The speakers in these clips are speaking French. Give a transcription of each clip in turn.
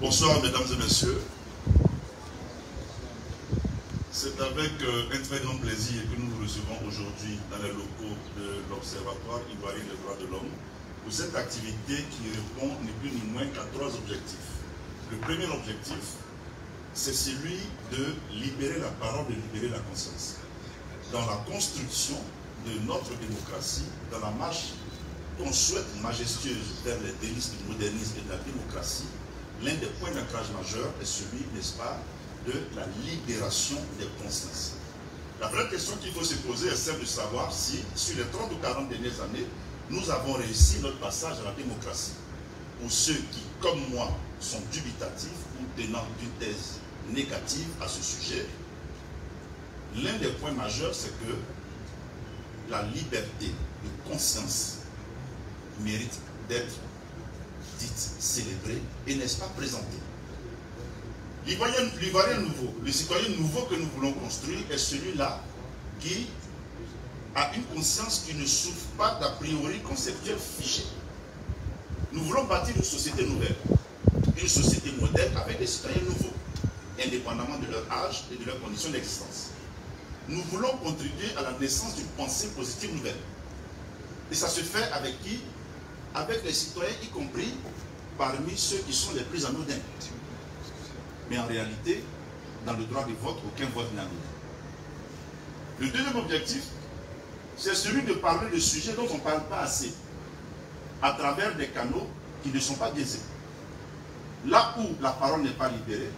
Bonsoir mesdames et messieurs. C'est avec un très grand plaisir que nous vous recevons aujourd'hui dans les locaux de l'Observatoire ivoirien des droits de l'homme pour cette activité qui répond ni plus ni moins qu'à 3 objectifs. Le premier objectif, c'est celui de libérer la parole, de libérer la conscience. Dans la construction de notre démocratie, dans la marche qu'on souhaite majestueuse vers les délices du modernisme et de la démocratie, l'un des points d'ancrage majeurs est celui, n'est-ce pas, de la libération des consciences. La vraie question qu'il faut se poser est celle de savoir si, sur les 30 ou 40 dernières années, nous avons réussi notre passage à la démocratie. Pour ceux qui, comme moi, sont dubitatifs ou tenant d'une thèse négative à ce sujet, l'un des points majeurs, c'est que la liberté de conscience mérite d'être dite, célébrée et n'est-ce pas présentée. L'Ivoirien nouveau, le citoyen nouveau que nous voulons construire est celui-là qui a une conscience qui ne souffre pas d'a priori conceptuel figé. Nous voulons bâtir une société nouvelle, une société moderne avec des citoyens nouveaux, indépendamment de leur âge et de leurs conditions d'existence. Nous voulons contribuer à la naissance d'une pensée positive nouvelle. Et ça se fait avec qui? Avec les citoyens, y compris parmi ceux qui sont les plus anodins. Mais en réalité, dans le droit de vote, aucun vote n'est anodin. Le deuxième objectif, c'est celui de parler de sujets dont on ne parle pas assez, à travers des canaux qui ne sont pas biaisés. Là où la parole n'est pas libérée,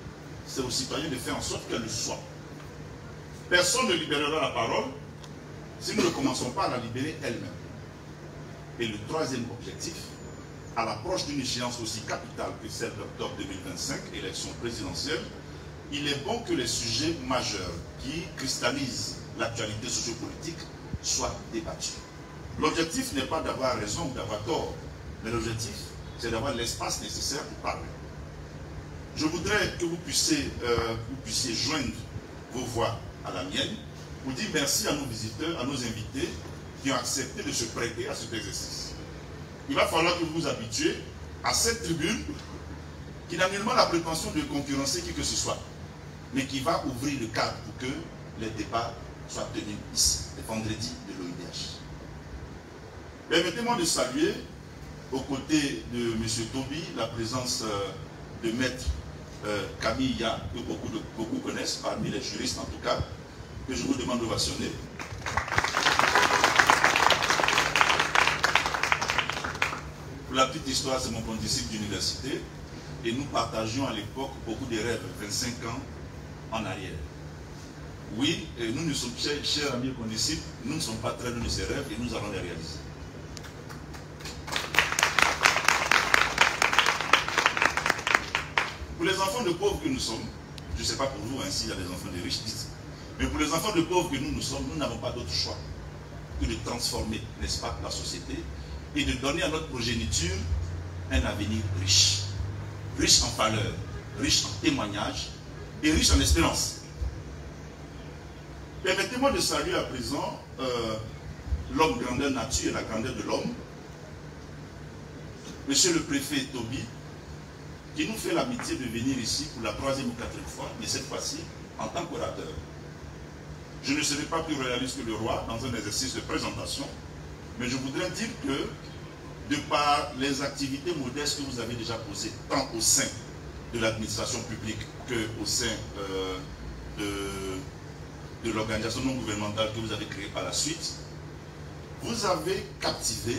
c'est aux citoyens de faire en sorte qu'elle le soit. Personne ne libérera la parole si nous ne commençons pas à la libérer elle-même. Et le troisième objectif, à l'approche d'une échéance aussi capitale que celle d'octobre 2025, élection présidentielle, il est bon que les sujets majeurs qui cristallisent l'actualité sociopolitique soient débattus. L'objectif n'est pas d'avoir raison ou d'avoir tort, mais l'objectif, c'est d'avoir l'espace nécessaire pour parler. Je voudrais que vous puissiez joindre vos voix à la mienne pour dire merci à nos visiteurs, à nos invités qui ont accepté de se prêter à cet exercice. Il va falloir que vous vous habituiez à cette tribune qui n'a nullement la prétention de concurrencer qui que ce soit, mais qui va ouvrir le cadre pour que les débats soient tenus ici, le vendredi de l'OIDH. Permettez-moi de saluer, aux côtés de M. Toby, la présence de Maître Camille Ya, que beaucoup connaissent, parmi les juristes en tout cas, que je vous demande d'ovationner. Pour la petite histoire, c'est mon condisciple d'université et nous partagions à l'époque beaucoup de rêves, 25 ans en arrière. Oui, et nous sommes chers amis condisciples, nous ne sommes pas très loin de ces rêves et nous allons les réaliser. Pour les enfants de pauvres que nous sommes, je ne sais pas pour vous, hein, s'il y a des enfants de riches, mais pour les enfants de pauvres que nous sommes, nous n'avons pas d'autre choix que de transformer, n'est-ce pas, la société et de donner à notre progéniture un avenir riche. Riche en valeurs, riche en témoignages et riche en espérance. Permettez-moi de saluer à présent l'homme grandeur nature et la grandeur de l'homme, Monsieur le préfet Toby, qui nous fait l'amitié de venir ici pour la 3e ou 4e fois, mais cette fois-ci en tant qu'orateur. Je ne serai pas plus royaliste que le roi dans un exercice de présentation, mais je voudrais dire que, de par les activités modestes que vous avez déjà posées, tant au sein de l'administration publique qu'au sein de l'organisation non gouvernementale que vous avez créée par la suite, vous avez captivé,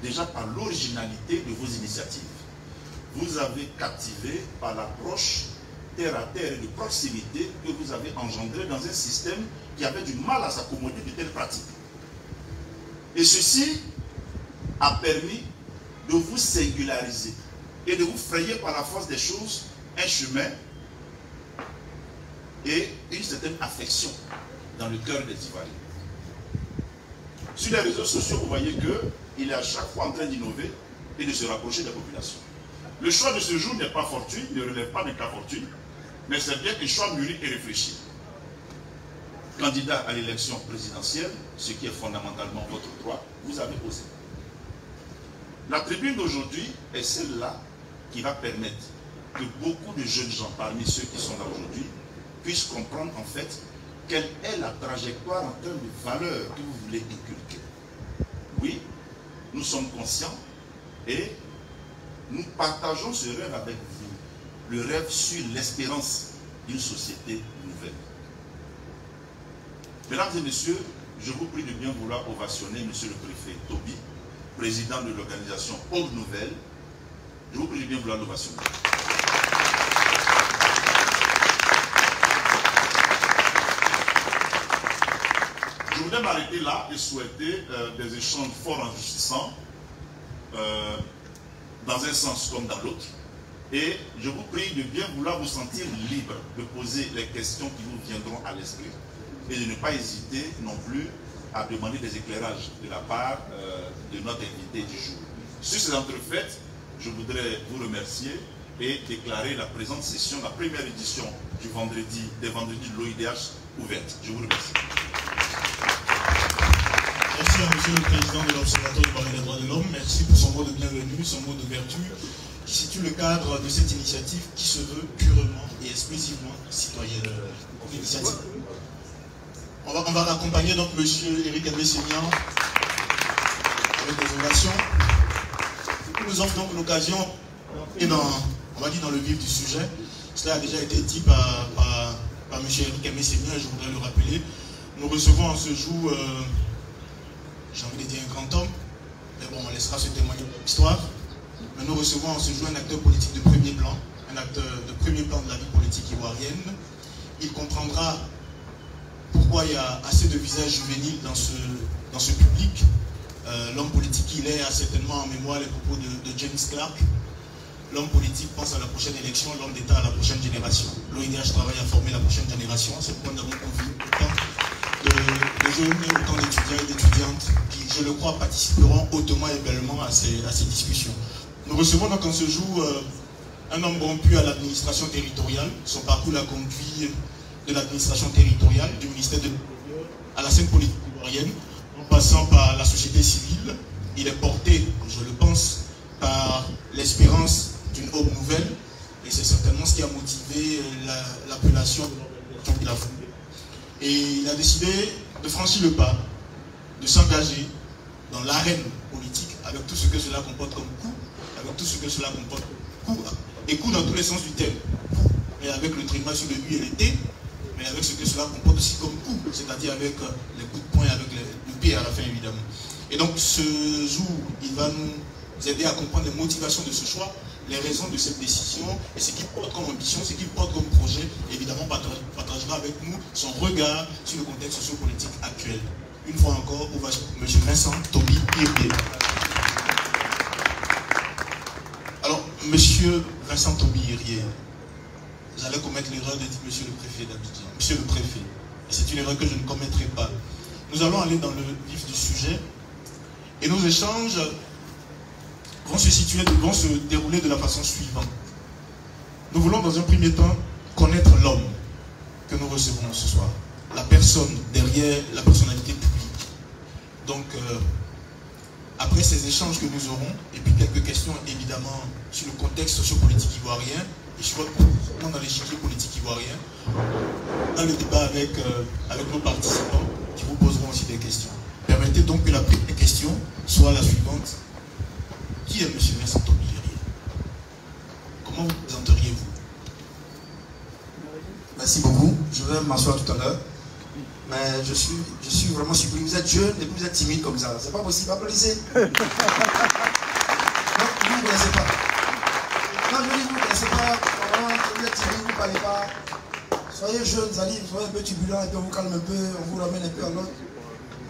déjà par l'originalité de vos initiatives, vous avez captivé par l'approche terre à terre et de proximité que vous avez engendré dans un système qui avait du mal à s'accommoder de telles pratiques. Et ceci a permis de vous singulariser et de vous frayer par la force des choses un chemin et une certaine affection dans le cœur des Ivoiriens. Sur les réseaux sociaux, vous voyez qu'il est à chaque fois en train d'innover et de se rapprocher des populations. Le choix de ce jour n'est pas fortuit, ne relève pas d'un cas fortuit, mais c'est bien un choix mûri et réfléchi. Candidat à l'élection présidentielle, ce qui est fondamentalement votre droit, vous avez osé. La tribune d'aujourd'hui est celle-là qui va permettre que beaucoup de jeunes gens, parmi ceux qui sont là aujourd'hui, puissent comprendre en fait quelle est la trajectoire en termes de valeurs que vous voulez inculquer. Oui, nous sommes conscients et nous partageons ce rêve avec vous, le rêve sur l'espérance d'une société nouvelle. Mesdames et messieurs, je vous prie de bien vouloir ovationner monsieur le préfet Toby, président de l'organisation Aube Nouvelle. Je vous prie de bien vouloir l'ovationner. Je voudrais m'arrêter là et souhaiter des échanges fort enrichissants dans un sens comme dans l'autre. Et je vous prie de bien vouloir vous sentir libre de poser les questions qui vous viendront à l'esprit et de ne pas hésiter non plus à demander des éclairages de la part de notre invité du jour. Sur ces entrefaites, je voudrais vous remercier et déclarer la présente session, la première édition des vendredis de l'OIDH ouverte. Je vous remercie. Merci à monsieur le président de l'Observatoire du Parlement des droits de l'homme. Merci pour son mot de bienvenue, son mot d'ouverture, qui situe le cadre de cette initiative qui se veut purement et exclusivement citoyenne. Initiative. On va accompagner donc monsieur Éric Aimé-Sémian avec des ovations. Il nous offre donc l'occasion d'entrer dans le vif du sujet. Cela a déjà été dit par monsieur Éric Aimé-Sémian et je voudrais le rappeler. Nous recevons en ce jour, j'ai envie de dire un grand homme, mais bon, on laissera se témoigner de l'histoire. Mais nous recevons en ce jour un acteur politique de premier plan, un acteur de premier plan de la vie politique ivoirienne. Il comprendra pourquoi il y a assez de visages juvéniles dans ce public. L'homme politique qu'il est a certainement en mémoire les propos de James Clark. L'homme politique pense à la prochaine élection, l'homme d'État à la prochaine génération. L'OIDH travaille à former la prochaine génération. C'est pourquoi nous avons convié autant de jeunes et autant d'étudiants et d'étudiantes qui, je le crois, participeront hautement et bellement à ces discussions. Nous recevons donc en ce jour un homme rompu à l'administration territoriale. Son parcours l'a conduit de l'administration territoriale, du ministère de l'Intérieur à la scène politique ivoirienne, en passant par la société civile. Il est porté, je le pense, par l'espérance d'une aube nouvelle, et c'est certainement ce qui a motivé l'appellation de l'organisation qu'il a fondée. Et il a décidé de franchir le pas, de s'engager dans l'arène politique avec tout ce que cela comporte comme coût, avec tout ce que cela comporte comme coût, et coût dans tous les sens du terme, mais avec le traitement sur le U et le T, mais avec ce que cela comporte aussi comme coût, c'est-à-dire avec les coups de poing, avec le P à la fin évidemment. Et donc ce jour, il va nous aider à comprendre les motivations de ce choix, les raisons de cette décision et ce qu'il porte comme ambition, ce qu'il porte comme projet. Évidemment, partagera avec nous son regard sur le contexte sociopolitique actuel. Une fois encore, on va M. Vincent Toby Irié. Alors, M. Vincent Toby Irié, vous allez commettre l'erreur de dire M. le préfet d'Abidjan. Monsieur le préfet, et c'est une erreur que je ne commettrai pas. Nous allons aller dans le vif du sujet et nos échanges vont se dérouler de la façon suivante. Nous voulons dans un premier temps connaître l'homme que nous recevons ce soir, la personne derrière la personnalité publique. Donc, après ces échanges que nous aurons, et puis quelques questions évidemment sur le contexte sociopolitique ivoirien, et sur votre positionnement dans l'échiquier politique ivoirien, dans le débat avec nos participants qui vous poseront aussi des questions. Permettez donc que la première question soit la suivante. Qui est M. Vincent Toby Irié? Comment vous présenteriez-vous? Merci beaucoup. Je vais m'asseoir tout à l'heure. Mais je suis vraiment surpris. Vous êtes jeune et vous êtes timide comme ça. C'est pas possible. Applaudissez. Non, vous ne connaissez pas. Non, je dis, vous ne connaissez pas. Vous êtes timide, vous ne parlez pas. Soyez jeune, soyez un peu turbulent, et puis on vous calme un peu, on vous ramène un peu à l'autre.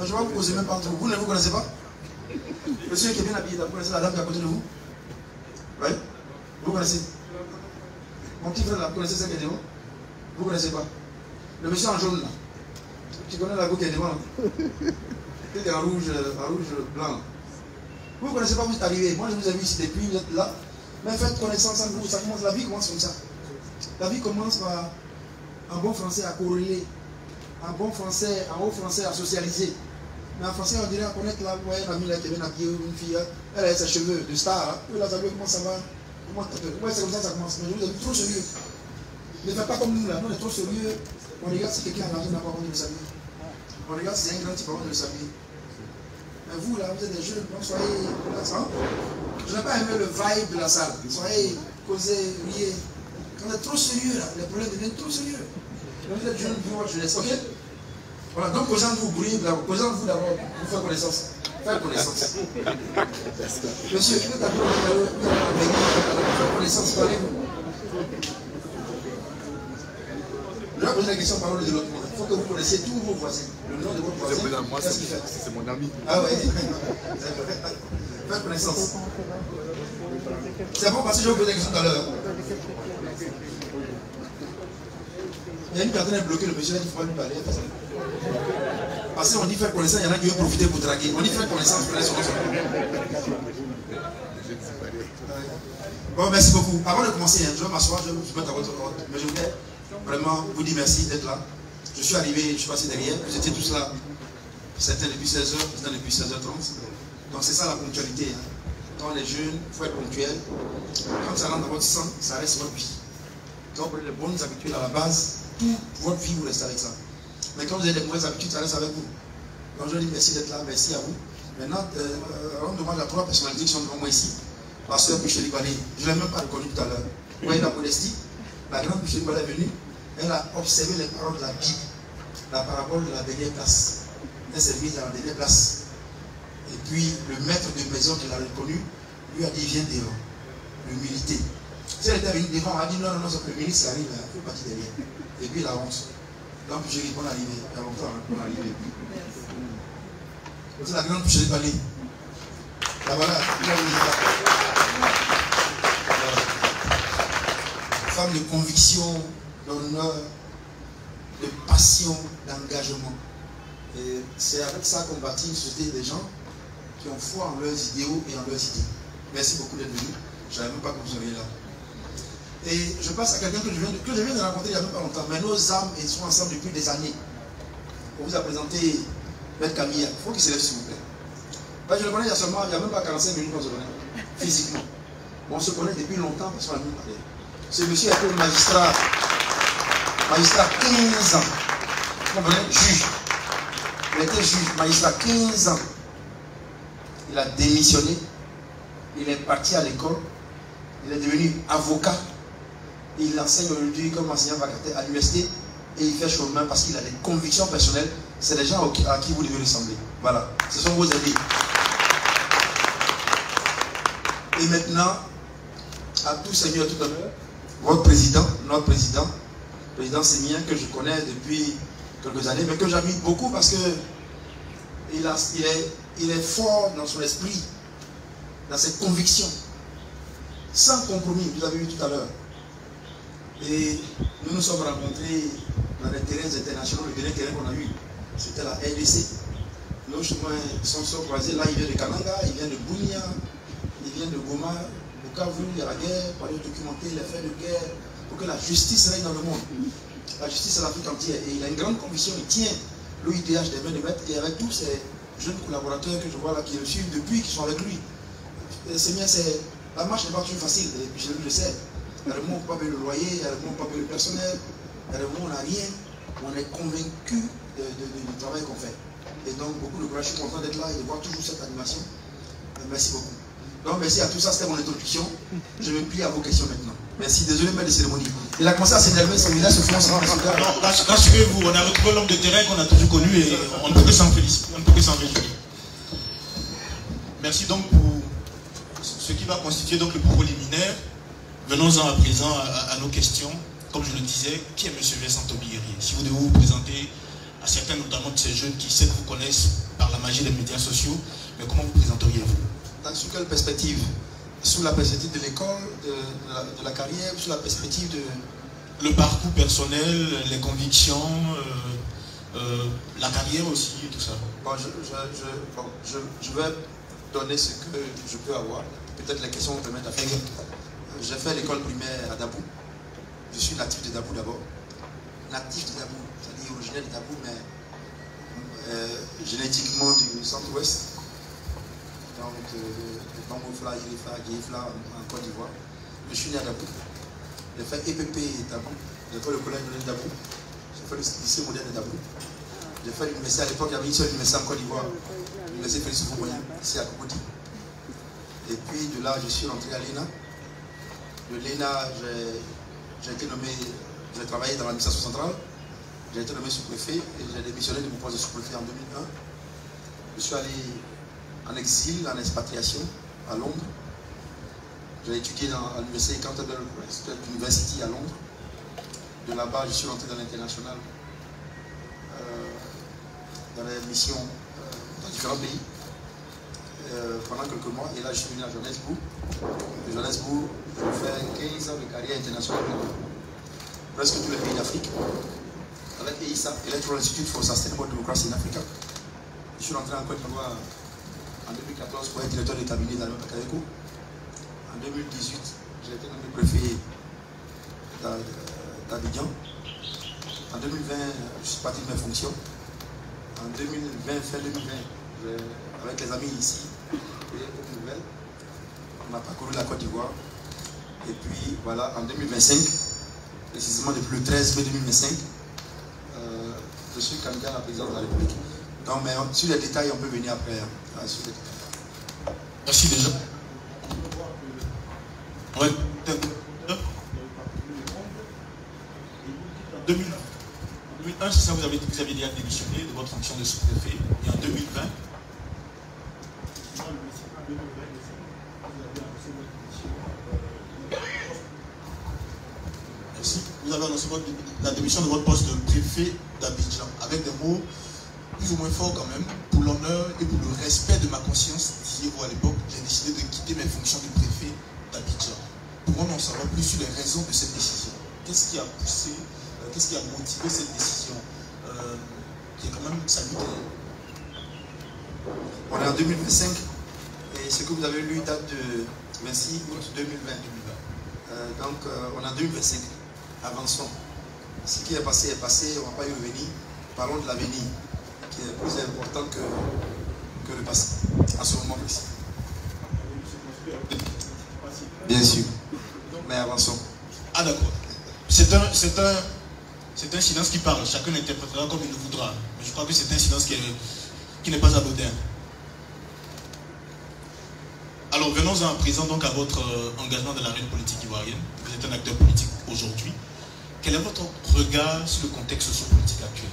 Je vais vous poser même pas entre vous. Vous ne vous connaissez pas? Monsieur qui est bien habillé, vous connaissez la dame qui est à côté de vous? Oui? Vous connaissez? Mon petit frère là, vous connaissez celle qui est devant? Vous ne connaissez pas? Le monsieur en jaune là. Tu connais la go qui est devant là? Qui est en rouge blanc. Vous ne connaissez pas, vous êtes arrivé. Moi je vous ai vu ici depuis, vous êtes là. Mais faites connaissance entre vous, ça commence, la vie commence comme ça. La vie commence par en bon français à corréler, en bon français, en haut français à socialiser. Mais en français, on dirait à connaître là, vous voyez une amie là qui est bien habillée, une fille, elle a ses cheveux de star, vous la savez comment ça va. Comment c'est comme ça commence. Mais vous êtes trop sérieux. Ne faites pas comme nous là. Nous on est trop sérieux. On regarde si quelqu'un a l'argent n'a pas envie de s'habiller. On regarde si c'est un grand type avant de s'habiller. Mais vous là, vous êtes des jeunes, donc soyez là. Je n'ai pas aimé le vibe de la salle. Soyez causez, riez. Quand vous êtes trop sérieux là, les problèmes deviennent trop sérieux. Donc vous êtes jeunes, vous votre jeunesse. Ok? Voilà, donc posez-vous posez-vous d'abord pour faire connaissance. Faire connaissance. Monsieur, vous êtes d'accord avec faire connaissance, parlez-vous. Je vais poser la question par l'ordre de l'autre monde. Il faut que vous connaissiez tous vos voisins. Le nom de votre voisin. Qu'est-ce qu'il fait? C'est mon ami. Ah ouais. Faites connaissance. C'est bon parce que je vais vous poser la question tout à l'heure. Il y a une personne qui a bloqué le monsieur, il ne faut pas lui parler. Parce qu'on dit faire connaissance, il y en a qui veulent profiter pour draguer. On dit faire connaissance, prenez son nom. Bon, merci beaucoup. Avant de commencer, je vais m'asseoir, je vais vous mettre à votre ordre. Mais je voulais vraiment vous dire merci d'être là. Je suis arrivé, je suis passé derrière, vous étiez tous là. Certains depuis 16h, certains depuis 16h30. Donc c'est ça la ponctualité. Hein. Quand on est jeune, il faut être ponctuel. Quand ça rentre dans votre sang, ça reste votre vie. Quand vous avez les bonnes habitudes à la base, toute votre vie vous restez avec ça. Mais quand vous avez des mauvaises habitudes, ça reste avec vous. Donc je dis merci d'être là, merci à vous. Maintenant, rendre hommage à 3 personnalités qui sont devant moi ici. Pasteur Michel Ibalé, je ne l'ai même pas reconnu tout à l'heure. Vous voyez la modestie? La grande Michel Ibalé est venue, elle a observé les paroles de la Bible, la parabole de la dernière place. Elle s'est mise à la dernière place. Et puis le maître de maison qui l'a reconnu lui a dit viens dehors. L'humilité. Si elle était venue devant, elle a dit non, c'est le ministre qui arrive, il faut partir derrière. Et puis la honte. Donc je dis bon arrivé, il y a longtemps, bon arrivé. C'est la grande Michel Ibalé. Là voilà, femme de conviction, d'honneur, de passion, d'engagement. Et c'est avec ça qu'on bâtit une société des gens qui ont foi en leurs idéaux et en leurs idées. Merci beaucoup d'être venu. Je ne savais même pas que vous seriez là. Et je passe à quelqu'un que je viens de rencontrer il n'y a même pas longtemps. Mais nos âmes, elles sont ensemble depuis des années. On vous a présenté Maître Camille. Il faut qu'il se lève s'il vous plaît. Ben, je le connais il n'y a même pas 45 minutes qu'on se connaît. Physiquement. Bon, on se connaît depuis longtemps parce qu'on a même parlé. Ce monsieur a été magistrat. Magistrat 15 ans. Vous comprenez? Juge. Il était juge, magistrat 15 ans. Il a démissionné. Il est parti à l'école. Il est devenu avocat. Il enseigne aujourd'hui comme enseignant vacataire à l'université. Et il fait chemin parce qu'il a des convictions personnelles. C'est des gens à qui vous devez ressembler. Voilà. Ce sont vos amis. Et maintenant, à tout seigneur tout à l'heure, votre président, notre président, le président Sémien, que je connais depuis quelques années, mais que j'admire beaucoup parce que il est fort dans son esprit, dans ses convictions, sans compromis, vous l'avez vu tout à l'heure. Et nous nous sommes rencontrés dans les terrains internationaux. Le dernier terrain qu'on a eu, c'était la RDC. Nos chemins sont croisés. Là, il vient de Kananga, il vient de Bunia, il vient de Goma. Au cas où il y a la guerre, pour aller documenter les faits de guerre, pour que la justice règne dans le monde. La justice à l'Afrique entière. Et il a une grande conviction, il tient l'OIDH des mains de maître. Et avec tous ces jeunes collaborateurs que je vois là qui le suivent depuis, qui sont avec lui. C'est bien, la marche n'est pas toujours facile, et puis je le sais. Il y a le moment où on ne peut pas payer le loyer, il y a le moment où on ne peut pas payer le personnel, il y a le moment où on n'a rien, où on est convaincu du travail qu'on fait. Et donc, beaucoup de courage, je suis content d'être là et de voir toujours cette animation. Merci beaucoup. Donc, merci à tous, ça c'était mon introduction. Je me plie à vos questions maintenant. Merci, désolé, maître de cérémonie. Il a commencé à s'énerver, son village se fonce. Rassurez-vous, on a retrouvé l'homme de terrain qu'on a toujours connu et on ne peut que s'en féliciter, on ne peut que s'en réjouir. Merci donc pour ce qui va constituer donc le propos liminaire. Venons-en à présent à nos questions. Comme je le disais, qui est M. Vincent Tobillerier? Si vous devez vous présenter à certains, notamment de ces jeunes qui certes vous connaissent par la magie des médias sociaux, mais comment vous présenteriez-vous? Sous quelle perspective? Sous la perspective de l'école, de la carrière, sous la perspective de... Le parcours personnel, les convictions, la carrière aussi, et tout ça. Bon, je vais donner ce que je peux avoir. Peut-être les questions vont permettre à faire. J'ai fait l'école primaire à Dabou. Je suis natif de Dabou d'abord. Natif de Dabou, c'est-à-dire originaire de Dabou, mais génétiquement du centre-ouest. Donc, Bamboufla, Irifla, Guéifla en Côte d'Ivoire. Je suis né à Dabou. J'ai fait EPP Dabou. J'ai fait le collège de Dabou. J'ai fait le lycée moderne de Dabou. J'ai fait l'université, à l'époque, il y avait une seule université en Côte d'Ivoire. L'université Félix Houphouët-Boigny, ici à Cocody. Et puis de là, je suis rentré à l'ENA. De l'ENA, j'ai été nommé, j'ai travaillé dans l'administration centrale. J'ai été nommé sous-préfet et j'ai démissionné de mon poste de sous-préfet en 2001. Je suis allé en exil, en expatriation à Londres. J'ai étudié à l'université Canterbury University à Londres. De là-bas, je suis rentré dans l'international, dans les missions dans différents pays pendant quelques mois. Et là, je suis venu à Johannesburg. De Johannesburg, je fais 15 ans de carrière internationale dans presque tous les pays d'Afrique. Avec EISA, Electoral Institute for Sustainable Democracy in Africa. Je suis rentré en Côte d'Ivoire en 2014 pour être directeur de cabinet d'Albert Bakayoko. En 2018, j'ai été nommé préfet d'Abidjan. En 2020, je suis parti de mes fonctions. En 2020, fin 2020, avec les amis ici, et aux nouvelles, on a parcouru la Côte d'Ivoire. Et puis voilà, en 2025, précisément depuis le 13 mai 2025, je suis candidat à la présidence de la République. Donc, mais sur les détails, on peut venir après. Merci déjà. Ouais. 2001, c'est ça, vous avez déjà démissionné de votre fonction de sous-préfet. Et en 2020, merci. Vous avez annoncé la démission de votre poste de préfet d'Abidjan avec des mots plus ou moins forts quand même. Pour l'honneur et pour le respect de ma conscience, disiez-vous à l'époque, j'ai décidé de quitter mes fonctions de préfet d'Abidjan. Pouvons-nous en savoir plus sur les raisons de cette décision? Qu'est-ce qui a poussé, qu'est-ce qui a motivé cette décision qui est quand même salutaire? On est en 2025 et ce que vous avez lu date de 26 août 2020. Donc on est en 2025. Avançons. Ce qui est passé, on ne va pas y revenir. Parlons de l'avenir, qui est plus important que le passé, à ce moment précis. Bien sûr. Mais avançons. Ah d'accord. C'est un silence qui parle. Chacun l'interprétera comme il le voudra. Mais je crois que c'est un silence qui n'est pas anodin. Alors venons-en à présent donc à votre engagement dans l'arène politique ivoirienne. Vous êtes un acteur politique aujourd'hui. Quel est votre regard sur le contexte sociopolitique actuel?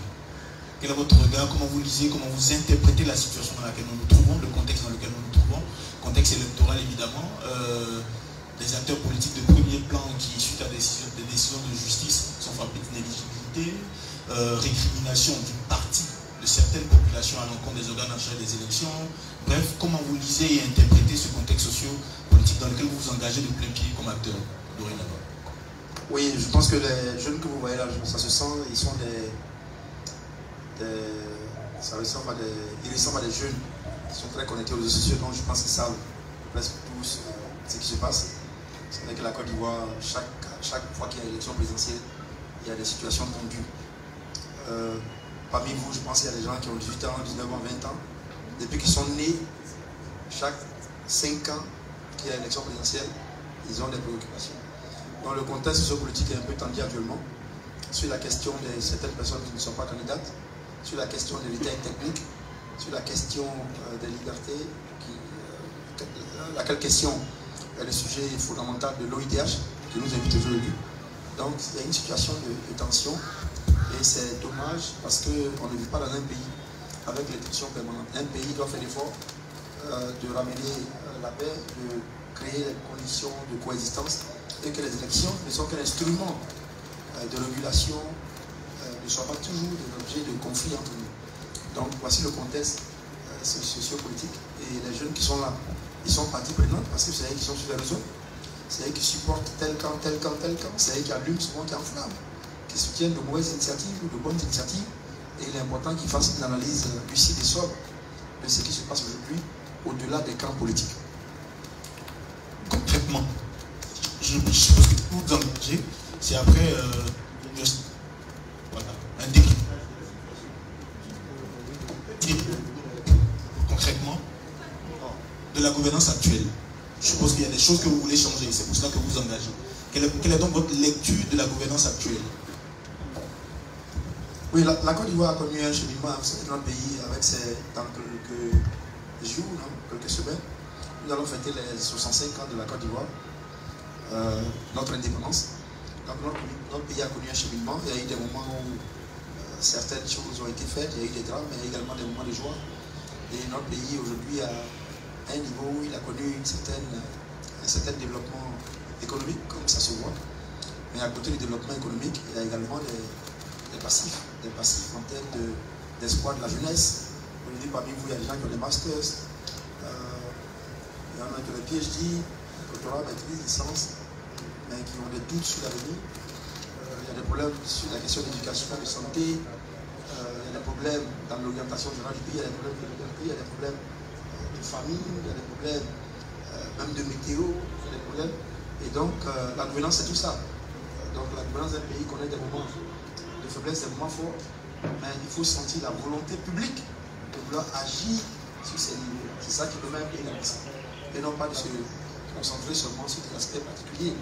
Quel est votre regard? Comment vous lisez, comment vous interprétez la situation dans laquelle nous nous trouvons, le contexte dans lequel nous nous trouvons? Contexte électoral évidemment. Des acteurs politiques de premier plan qui, suite à des décisions de justice, sont frappés d'inéligibilité, récrimination d'une partie de certaines populations à l'encontre des organes en charge des élections. Bref, comment vous lisez et interprétez ce contexte socio-politique dans lequel vous vous engagez de plein pied comme acteur dorénavant? Oui, je pense que les jeunes que vous voyez là, ça se sent, ils sont ça ressemble à ils ressemblent à des jeunes qui sont très connectés aux réseaux sociaux, donc je pense qu'ils savent presque tous ce qui se passe. C'est vrai que la Côte d'Ivoire, chaque fois qu'il y a une élection présidentielle, il y a des situations tendues. Parmi vous, je pense qu'il y a des gens qui ont 18 ans, 19 ans, 20 ans. Depuis qu'ils sont nés, chaque 5 ans qu'il y a une élection présidentielle, ils ont des préoccupations. Donc le contexte sociopolitique est un peu tendu actuellement. Sur la question de certaines personnes qui ne sont pas candidates, sur la question de l'état technique, sur la question des libertés, laquelle question est le sujet fondamental de l'OIDH qui nous invite aujourd'hui. Donc il y a une situation de tension et c'est dommage parce qu'on ne vit pas dans un pays avec les tensions permanentes. Un pays doit faire l'effort de ramener la paix, de créer les conditions de coexistence et que les élections ne sont qu'un instrument de régulation, ne soient pas toujours l'objet de conflits entre nous. Donc voici le contexte sociopolitique et les jeunes qui sont là, ils sont partie prenante parce que c'est eux qui sont sur les réseaux, c'est eux qui supportent tel camp, c'est eux qui allument souvent, qui enflamment, qui soutiennent de mauvaises initiatives ou de bonnes initiatives. Et il est important qu'ils fassent une analyse lucide et sobre de ce qui se passe aujourd'hui au-delà des camps politiques. Concrètement, je suppose que pour vous engager, c'est après voilà, un décret. Concrètement, de la gouvernance actuelle, Je suppose qu'il y a des choses que vous voulez changer, c'est pour cela que vous engagez. Quelle est donc votre lecture de la gouvernance actuelle? Oui, la Côte d'Ivoire a connu un cheminement dans le pays avec dans quelques jours, quelques semaines. Nous allons fêter les 65 ans de la Côte d'Ivoire, notre indépendance. Donc notre pays a connu un cheminement. Il y a eu des moments où certaines choses ont été faites, il y a eu des drames, mais il y a également des moments de joie. Et notre pays aujourd'hui a un niveau où il a connu un certain développement économique, comme ça se voit. Mais à côté du développement économique, il y a également des passifs en termes d'espoir de la jeunesse. Aujourd'hui, parmi vous, il y a des gens qui ont des masters, il y en a qui ont des PhD, doctorat, maîtrise, licence, mais qui ont des doutes sur l'avenir. Il y a des problèmes sur la question d'éducation, de santé, il y a des problèmes dans l'orientation générale du pays, il y a des problèmes de liberté, il y a des problèmes de famille, il y a des problèmes même de météo, il y a des problèmes. Et donc, la gouvernance, c'est tout ça. Donc, la gouvernance d'un pays connaît des moments de faiblesse, des moments forts, mais il faut sentir la volonté publique de vouloir agir sur ces niveaux. C'est ça qui permet un pays d'avancer. Et non pas de se concentrer seulement sur des aspects particuliers.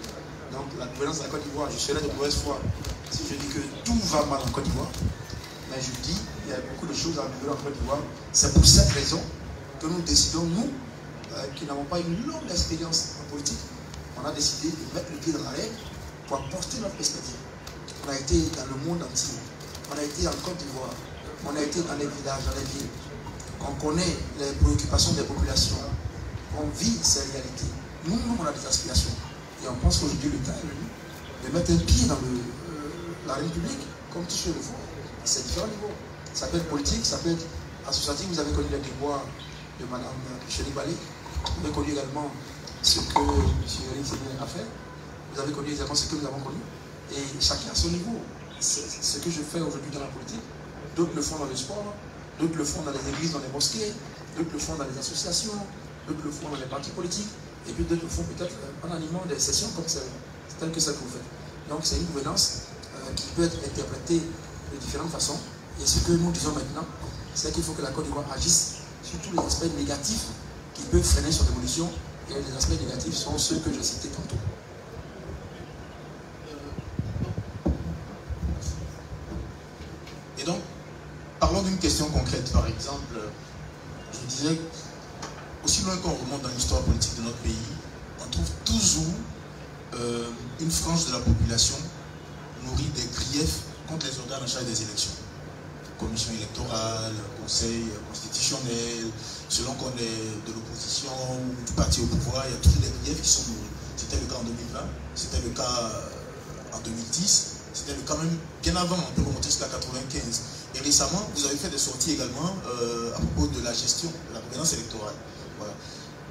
Donc, la gouvernance de la Côte d'Ivoire, je serais de mauvaise foi si je dis que tout va mal en Côte d'Ivoire. Mais je dis qu'il y a beaucoup de choses à améliorer en Côte d'Ivoire. C'est pour cette raison que nous décidons, nous, qui n'avons pas une longue expérience en politique, on a décidé de mettre le pied dans la règle pour apporter notre perspective. On a été dans le monde entier, on a été en Côte d'Ivoire, on a été dans les villages, dans les villes, on connaît les préoccupations des populations, on vit ces réalités. Nous, on a des aspirations. Et on pense qu'aujourd'hui, le temps est venu de mettre un pied dans la République, comme tous ceux le font. C'est différents niveaux. Ça peut être politique, ça peut être associatif. Vous avez connu les déboires de Mme Chéri Balé. Vous avez connu également ce que M. Eric Sénien a fait. Vous avez connu également ce que nous avons connu. Et chacun à son niveau. C'est ce que je fais aujourd'hui dans la politique. D'autres le font dans le sport, d'autres le font dans les églises, dans les mosquées, d'autres le font dans les associations, d'autres le font dans les partis politiques. Et puis d'autres le font peut-être en animant des sessions comme celle que vous faites. Donc c'est une gouvernance qui peut être interprétée de différentes façons. Et ce que nous disons maintenant, c'est qu'il faut que la Côte d'Ivoire agisse sur tous les aspects négatifs qui peuvent freiner son évolution. Et les aspects négatifs sont ceux que j'ai cités tantôt. Et donc, parlons d'une question concrète. Par exemple, je disais, aussi loin qu'on remonte dans l'histoire politique de notre pays, on trouve toujours une frange de la population nourrie des griefs contre les organes en charge des élections. Commission électorale, conseil constitutionnel, selon qu'on est de l'opposition ou du parti au pouvoir, il y a toujours des griefs qui sont nourris. C'était le cas en 2020, c'était le cas en 2010, c'était le cas même bien avant, on peut remonter jusqu'à 1995. Et récemment, vous avez fait des sorties également à propos de la gestion de la gouvernance électorale. Voilà.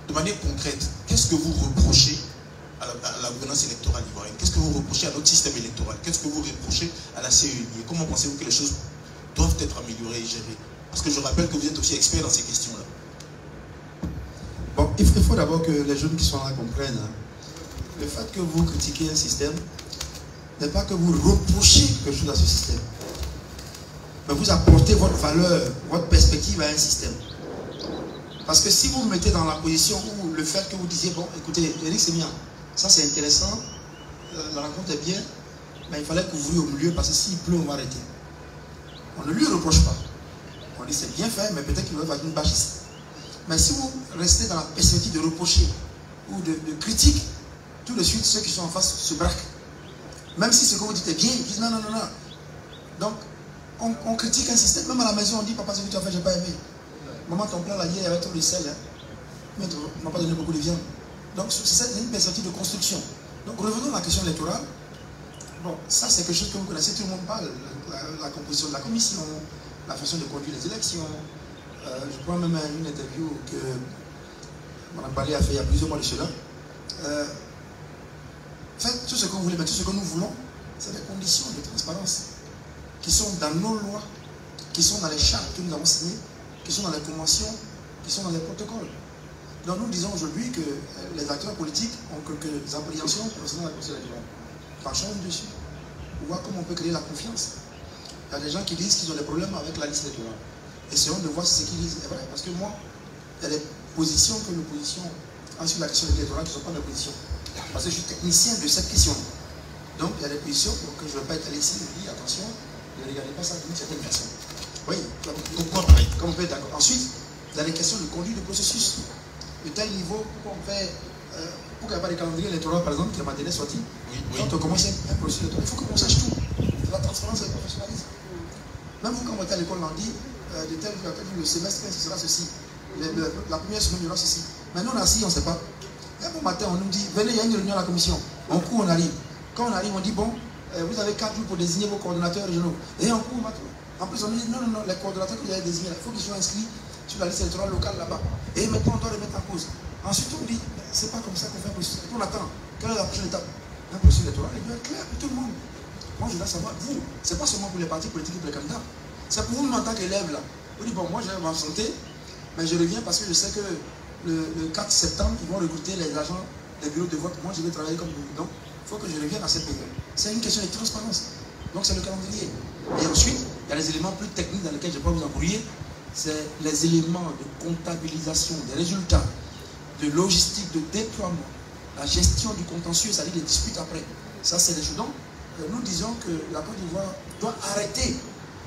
De manière concrète, qu'est-ce que vous reprochez à la gouvernance électorale ivoirienne? Qu'est-ce que vous reprochez à notre système électoral? Qu'est-ce que vous reprochez à la CENI? Comment pensez-vous que les choses doivent être améliorées et gérées? Parce que je rappelle que vous êtes aussi expert dans ces questions-là. Bon, il faut d'abord que les jeunes qui sont là comprennent. Le fait que vous critiquez un système n'est pas que vous reprochez quelque chose à ce système. Mais vous apportez votre valeur, votre perspective à un système. Parce que si vous me mettez dans la position où le fait que vous disiez, bon, écoutez, Eric Sénien, ça c'est intéressant, la rencontre est bien, mais il fallait couvrir au milieu parce que s'il pleut, on va arrêter. On ne lui reproche pas. On dit c'est bien fait, mais peut-être qu'il va y avoir une bâche ici. Mais si vous restez dans la perspective de reprocher ou de critique, tout de suite ceux qui sont en face se braquent. Même si ce que vous dites est bien, ils disent non, non, non, non. Donc, on critique un système. Même à la maison, on dit papa, ce que tu as fait, je n'ai pas aimé. Maman, ton plat là, hier, il y avait trop de sel. Hein. Mais tu ne m'as pas donné beaucoup de viande. Donc, c'est une perspective de construction. Donc, revenons à la question électorale. Bon, ça, c'est quelque chose que vous connaissez, tout le monde parle. La composition de la commission, la façon de conduire les élections. Je prends même une interview que Mme Balé a fait il y a plusieurs mois de cela. Faites tout ce que vous voulez, mais tout ce que nous voulons, c'est des conditions de transparence qui sont dans nos lois, qui sont dans les chartes que nous avons signées, qui sont dans les conventions, qui sont dans les protocoles. Donc nous disons aujourd'hui que les acteurs politiques ont quelques appréhensions concernant la Constitution électorale. Franchement, dessus, pour voir comment on peut créer la confiance. Il y a des gens qui disent qu'ils ont des problèmes avec la liste électorale. Essayons de voir si ce qu'ils disent est vrai. Parce que moi, il y a des positions que l'opposition Ensuite, la question de l'électorat qui ne sont pas de position. Parce que je suis technicien de cette question. Donc, il y a des positions que je ne vais pas étaler ici. Je dis, attention, ne regardez pas ça d'une certaine façon. Oui, pourquoi pareil? Comme on peut être d'accord. Ensuite, il y a des questions de conduite de processus. De tel niveau, pourquoi on fait. Pour qu'il n'y ait pas de calendrier électoral, par exemple, qui m'a donné sorti. Quand on commence un processus électoral, il faut qu'on sache tout. C'est la transparence et le professionnalisme. Même vous, quand vous êtes à l'école, on dit, de tel jour, le semestre, ce sera ceci. La première semaine, il y aura ceci. Maintenant, on est assis, on ne sait pas. Un bon matin, on nous dit, venez, il y a une réunion à la commission. On court, on arrive. Quand on arrive, on dit, bon, vous avez 4 jours pour désigner vos coordonnateurs régionaux. Et on court, en plus, on dit, non, les coordonnateurs que vous avez désignés, il faut qu'ils soient inscrits sur la liste électorale locale là-bas. Et maintenant, on doit les mettre en cause. Ensuite, on dit, c'est pas comme ça qu'on fait un processus. On attend. Quelle est la prochaine étape? Un processus électoral, il doit être clair pour tout le monde. Moi, je dois savoir, vous, c'est pas seulement pour les partis politiques et pour les candidats. C'est pour vous, en tant qu'élève, là. Vous dites, bon, moi, je vais m'absenter, mais je reviens parce que je sais que le 4 septembre, ils vont recruter les agents des bureaux de vote. Moi, je vais travailler comme vous. Donc, il faut que je revienne à cette période. C'est une question de transparence. Donc, c'est le calendrier. Et ensuite, il y a les éléments plus techniques dans lesquels je peux vous embrouiller. C'est les éléments de comptabilisation des résultats, de logistique, de déploiement, la gestion du contentieux, c'est-à-dire des disputes après. Ça, c'est des choses. Donc, nous disons que la Côte d'Ivoire doit arrêter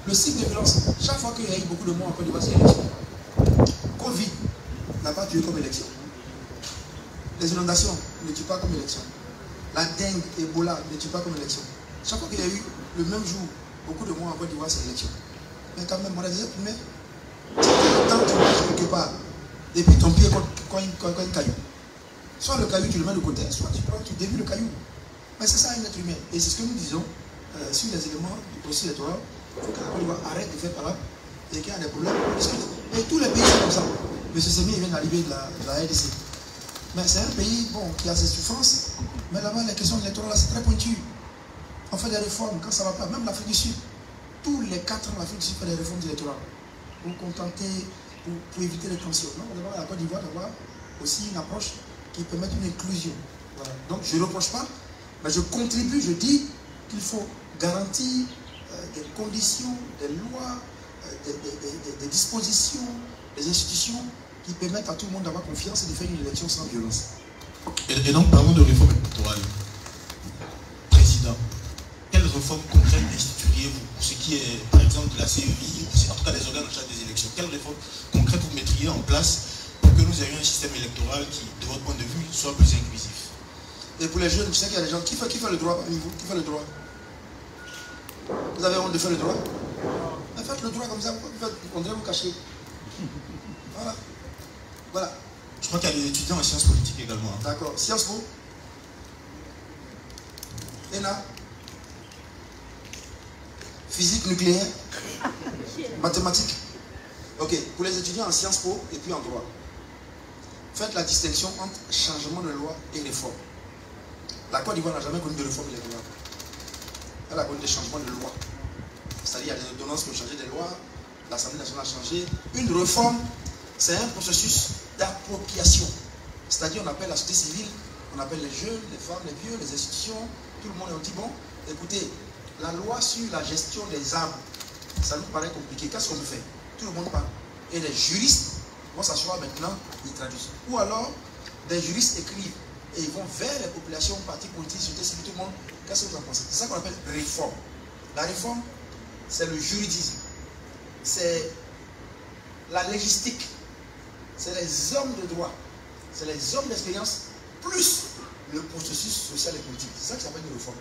le cycle de violence. Chaque fois qu'il y a eu beaucoup de morts en Côte d'Ivoire, c'est l'élection. Covid n'a pas tué comme élection. Les inondations ne tuent pas comme élection. La dengue, Ebola ne tue pas comme élection. Chaque fois qu'il y a eu le même jour beaucoup de morts en Côte d'Ivoire, c'est l'élection. Mais quand même, on a déjà primé. Tant que tu marches quelque part, et puis ton pied cogne un caillou. Soit le caillou, tu le mets de côté, soit tu dévies le caillou. Mais c'est ça un être humain. Et c'est ce que nous disons sur les éléments du processus électoral. Il faut que la Côte d'Ivoire arrête de faire par là. Et qu'il y a des problèmes, on discute. Et tous les pays sont comme ça. M. Semi vient d'arriver de la RDC. Mais c'est un pays qui a ses souffrances. Mais là-bas, les questions électorales, c'est très pointu. On fait des réformes quand ça ne va pas. Même l'Afrique du Sud. Tous les 4 ans, l'Afrique du Sud fait des réformes électorales. Pour contenter, pour éviter les tensions. Donc, on devrait à la Côte d'Ivoire d'avoir aussi une approche qui permet une inclusion. Voilà. Donc, je ne reproche pas, mais je contribue, je dis qu'il faut garantir des conditions, des lois, des dispositions, des institutions qui permettent à tout le monde d'avoir confiance et de faire une élection sans violence. Et donc, parlons de réforme électorale. Président, quelles réformes concrètes institueriez-vous pour ce qui est, par exemple, de la CEI, en tout cas des organes en charge des élections? Quelles réformes concrètes vous mettriez en place pour que nous ayons un système électoral qui, de votre point de vue, soit plus inclusif? Et pour les jeunes, je sais qu'il y a des gens qui font le droit parmi vous. Qui fait le droit? Vous avez honte de faire le droit? Mais faites le droit comme ça, on devrait vous cacher. Voilà. Voilà. Je crois qu'il y a des étudiants en sciences politiques également. Hein. D'accord. Sciences Po. ENA. Physique nucléaire. Mathématiques. Ok. Pour les étudiants en Sciences Po et puis en droit, faites la distinction entre changement de loi et réforme. La Côte d'Ivoire n'a jamais connu de réforme électorale. Elle a connu des changements de loi. C'est-à-dire qu'il y a des ordonnances qui ont changé des lois, l'Assemblée nationale a changé. Une réforme, c'est un processus d'appropriation. C'est-à-dire on appelle la société civile, on appelle les jeunes, les femmes, les vieux, les institutions, tout le monde et on dit bon, écoutez, la loi sur la gestion des armes, ça nous paraît compliqué. Qu'est-ce qu'on fait? Tout le monde parle. Et les juristes vont s'asseoir maintenant, ils traduisent. Ou alors, des juristes écrivent et ils vont vers les populations, partis politiques, société civile, tout le monde. Qu'est-ce que vous en pensez? C'est ça qu'on appelle réforme. La réforme, c'est le juridisme. C'est la légistique. C'est les hommes de droit. C'est les hommes d'expérience, plus le processus social et politique. C'est ça qui s'appelle une réforme.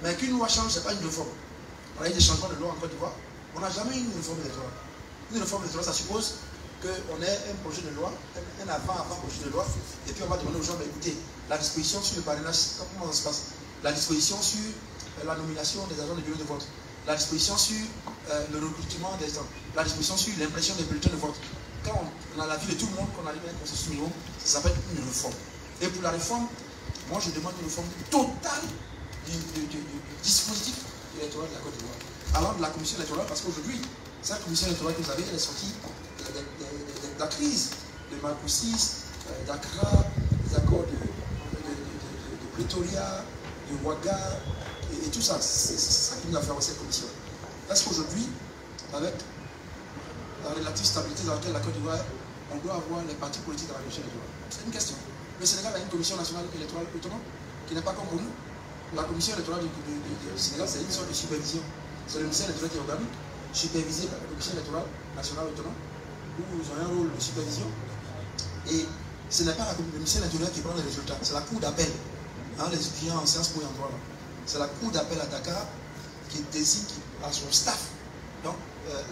Mais qu'une loi change, ce n'est pas une réforme. On a eu des changements de loi en Côte d'Ivoire. On n'a jamais eu une réforme électorale. Une réforme électorale, ça suppose qu'on ait un projet de loi, un avant-projet de loi, et puis on va demander aux gens, écoutez, la disposition sur le parrainage, comment ça se passe? La disposition sur la nomination des agents de bureau de vote, la disposition sur le recrutement des gens, la disposition sur l'impression des bulletins de vote. Quand on a la vie de tout le monde, qu'on arrive à un consensus minimum, ça s'appelle une réforme. Et pour la réforme, moi je demande une réforme totale du dispositif électoral de la Côte d'Ivoire. Alors de la commission électorale, parce qu'aujourd'hui, cette commission électorale que vous avez, elle est sortie de la crise de Marcoussis, d'Accra, des accords de Pretoria, de Ouaga, et tout ça. C'est ça qui nous a fait avancer cette commission. Parce qu'aujourd'hui, avec la relative stabilité dans laquelle la Côte d'Ivoire, on doit avoir les partis politiques dans la commission électorale. C'est une question. Le Sénégal a une commission nationale électorale autonome qui n'est pas comme pour nous. La commission électorale du Sénégal, c'est une sorte de supervision. C'est le ministère électoral qui est organique, supervisé par la commission électorale nationale autonome, où ils ont un rôle de supervision. Et ce n'est pas le ministère électoral qui prend les résultats, c'est la cour d'appel. Hein, les étudiants en sciences po et en droit. C'est la cour d'appel à Dakar qui désigne à son staff. Donc,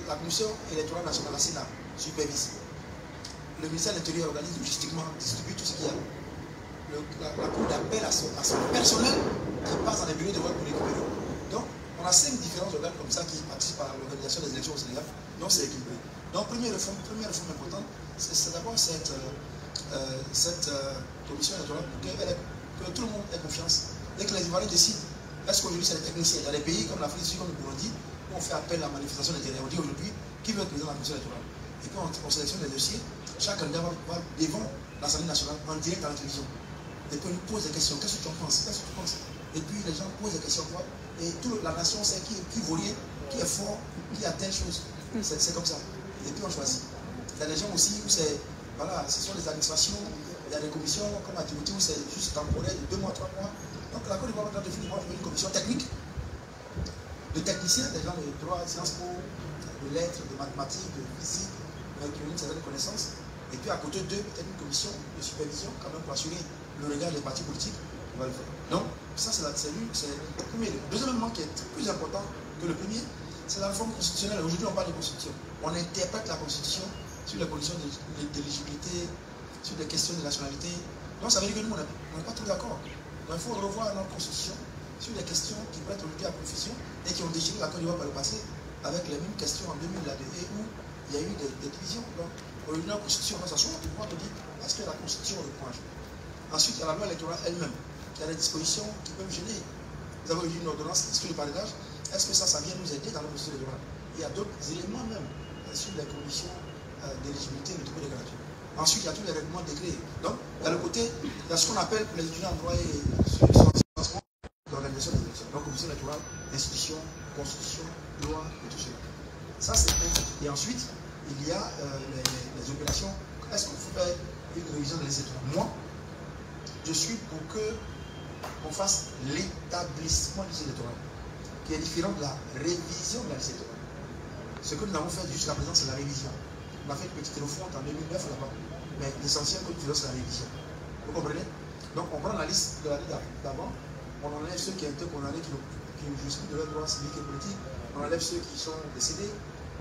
la commission électorale nationale, la CENA, supervise. Le ministère de l'Intérieur organise logistiquement, distribue tout ce qu'il y a. La cour d'appel à son personnel qui passe dans les bureaux de vote pour récupérer. Donc, on a 5 différents organes comme ça qui participent à l'organisation des élections au Sénégal. Donc, c'est équilibré. Donc, première réforme importante, c'est d'abord cette commission électorale que tout le monde ait confiance. Dès que les Ivoiriens décident, est-ce qu'aujourd'hui c'est les techniciens? Il y a des pays comme l'Afrique du Sud, comme le Burundi, où on fait appel à la manifestation d'intérêt. On dit aujourd'hui qui veut être président de la commission électorale. Et puis on sélectionne les dossiers. Chaque candidat va devant l'Assemblée nationale en direct à la télévision. Et puis on lui pose des questions. Qu'est-ce que tu en penses? Qu'est-ce que tu penses? Et puis les gens posent des questions. Et toute la nation sait qui vaut rien, qui est fort, qui a telle chose. C'est comme ça. Et puis on choisit. Il y a des gens aussi où c'est. Voilà, ce sont les administrations. Il y a des commissions comme à Djibouti où c'est juste temporaire de 2 mois, 3 mois. Donc la Côte d'Ivoire va définitivement une commission technique de techniciens, des gens de droit, de sciences po, de lettres, de mathématiques, de physique, qui ont une certaine connaissance. Et puis à côté d'eux, peut-être une commission de supervision quand même pour assurer le regard des partis politiques. Donc ça c'est le premier. Le deuxième élément qui est plus important que le premier, c'est la réforme constitutionnelle. Aujourd'hui on parle de constitution. On interprète la constitution sur les conditions d'éligibilité, sur les questions de nationalité. Donc ça veut dire que nous, on n'est pas tous d'accord. Donc il faut revoir notre constitution sur les questions qui peuvent être aujourd'hui à profession et qui ont déchiré la Côte d'Ivoire par le passé avec les mêmes questions en 2000 et où il y a eu des divisions. Donc aujourd'hui, notre constitution, on va s'asseoir pour pouvoir te dire est-ce que la constitution reprend un jour. Ensuite, il y a la loi électorale elle-même qui a des dispositions qui peuvent gêner. Vous avez eu une ordonnance sur le parrainage. Est-ce que ça vient nous aider dans la procédure électorale? Il y a d'autres éléments même sur les conditions d'éligibilité et de dépôt des candidatures. Ensuite, il y a tous les règlements décrets. Donc, il y a le côté, il y a ce qu'on appelle pour les étudiants en droit et l'organisation des élections. Donc, commission électorale, institution, constitution, loi et tout cela. Ça, c'est un. Et ensuite, il y a les opérations. Est-ce qu'il faut faire une révision de l'essai? Moi, je suis pour qu'on fasse l'établissement de l'essai électoral, qui est différent de la révision de l'essai électoral. Ce que nous avons fait jusqu'à présent, c'est la révision. On a fait une petite refonte en 2009 là-bas. Mais l'essentiel que nous faisons, c'est la révision. Vous comprenez? Donc on prend la liste de l'année d'avant, on enlève ceux qui ont été condamnés, qui ne jouissent plus de leurs droits civiques et politiques, on enlève ceux qui sont décédés,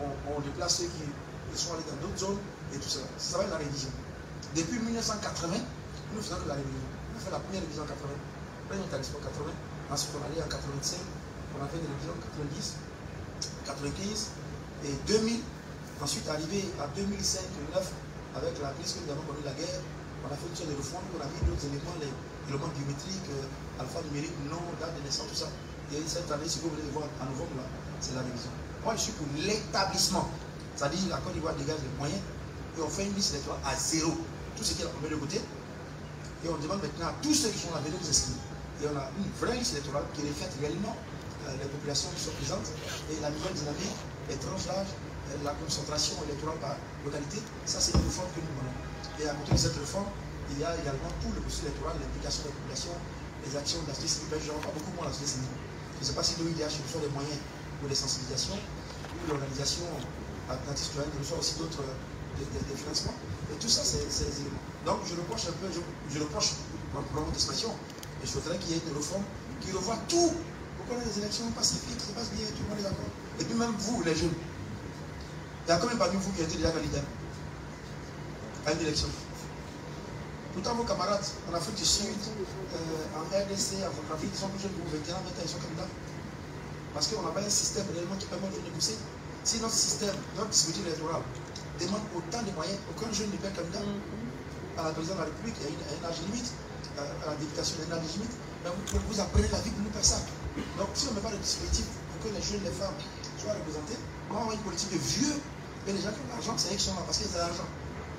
on déplace ceux qui sont allés dans d'autres zones, et tout ça. Ça va être la révision. Depuis 1980, nous faisons que la révision. On a fait la première révision en 80, après on est allé en 80, ensuite on est allé en 85, on a fait des révisions en 90, 95 et 2000. Ensuite, arrivé à 2005-2009, avec la crise que nous avons connue la guerre, on a fait une sorte de refonte, on a mis d'autres éléments, les éléments biométriques, alphanumérique, nom, date de naissance, tout ça. Et cette année, si vous voulez voir en novembre, là, c'est la révision. Moi, je suis pour l'établissement. C'est-à-dire, la Côte d'Ivoire dégage les moyens et on fait une liste électorale à 0. Tout ce qui est met de côté. Et on demande maintenant à tous ceux qui sont là, venez vous inscrire. Et on a une vraie liste électorale qui reflète réellement les populations qui sont présentes et la nouvelle dynamique, les tranches d'âge, la concentration électorale par localité, ça c'est une réforme que nous menons. Et à côté de cette réforme, il y a également tout le processus électoral, l'implication des populations, les actions de la société civile. Je ne vois pas beaucoup moins la société civile. Je ne sais pas si l'OIDH reçoit des moyens pour les sensibilisations, ou l'organisation alternative citoyenne reçoit aussi d'autres des financements. Et tout ça, c'est des éléments. Donc je reproche un peu, je reproche pour mon expression, et je voudrais qu'il y ait une réforme qui revoie tout. Pourquoi les élections pacifiques, ça passe bien, tout le monde est d'accord. Et puis même vous, les jeunes. Il y a combien parmi vous qui ont été déjà candidats à une élection? Pourtant, vos camarades en Afrique du Sud, en RDC, en Afrique, ils sont plus jeunes que vous, 21 ans, ils sont candidats. Parce qu'on n'a pas un système réellement qui permet de négocier. Si notre système, notre dispositif électoral demande autant de moyens, aucun jeune ne peut être candidat. À la présidence de la République, il y a un âge limite. À la députation, il y a un âge limite. Mais vous apprenez la vie pour nous faire ça. Donc, si on ne met pas de dispositif pour que les jeunes, les femmes soient représentés, on va avoir une politique de vieux. Et les gens qui ont l'argent, c'est eux qui sont là parce qu'ils ont l'argent.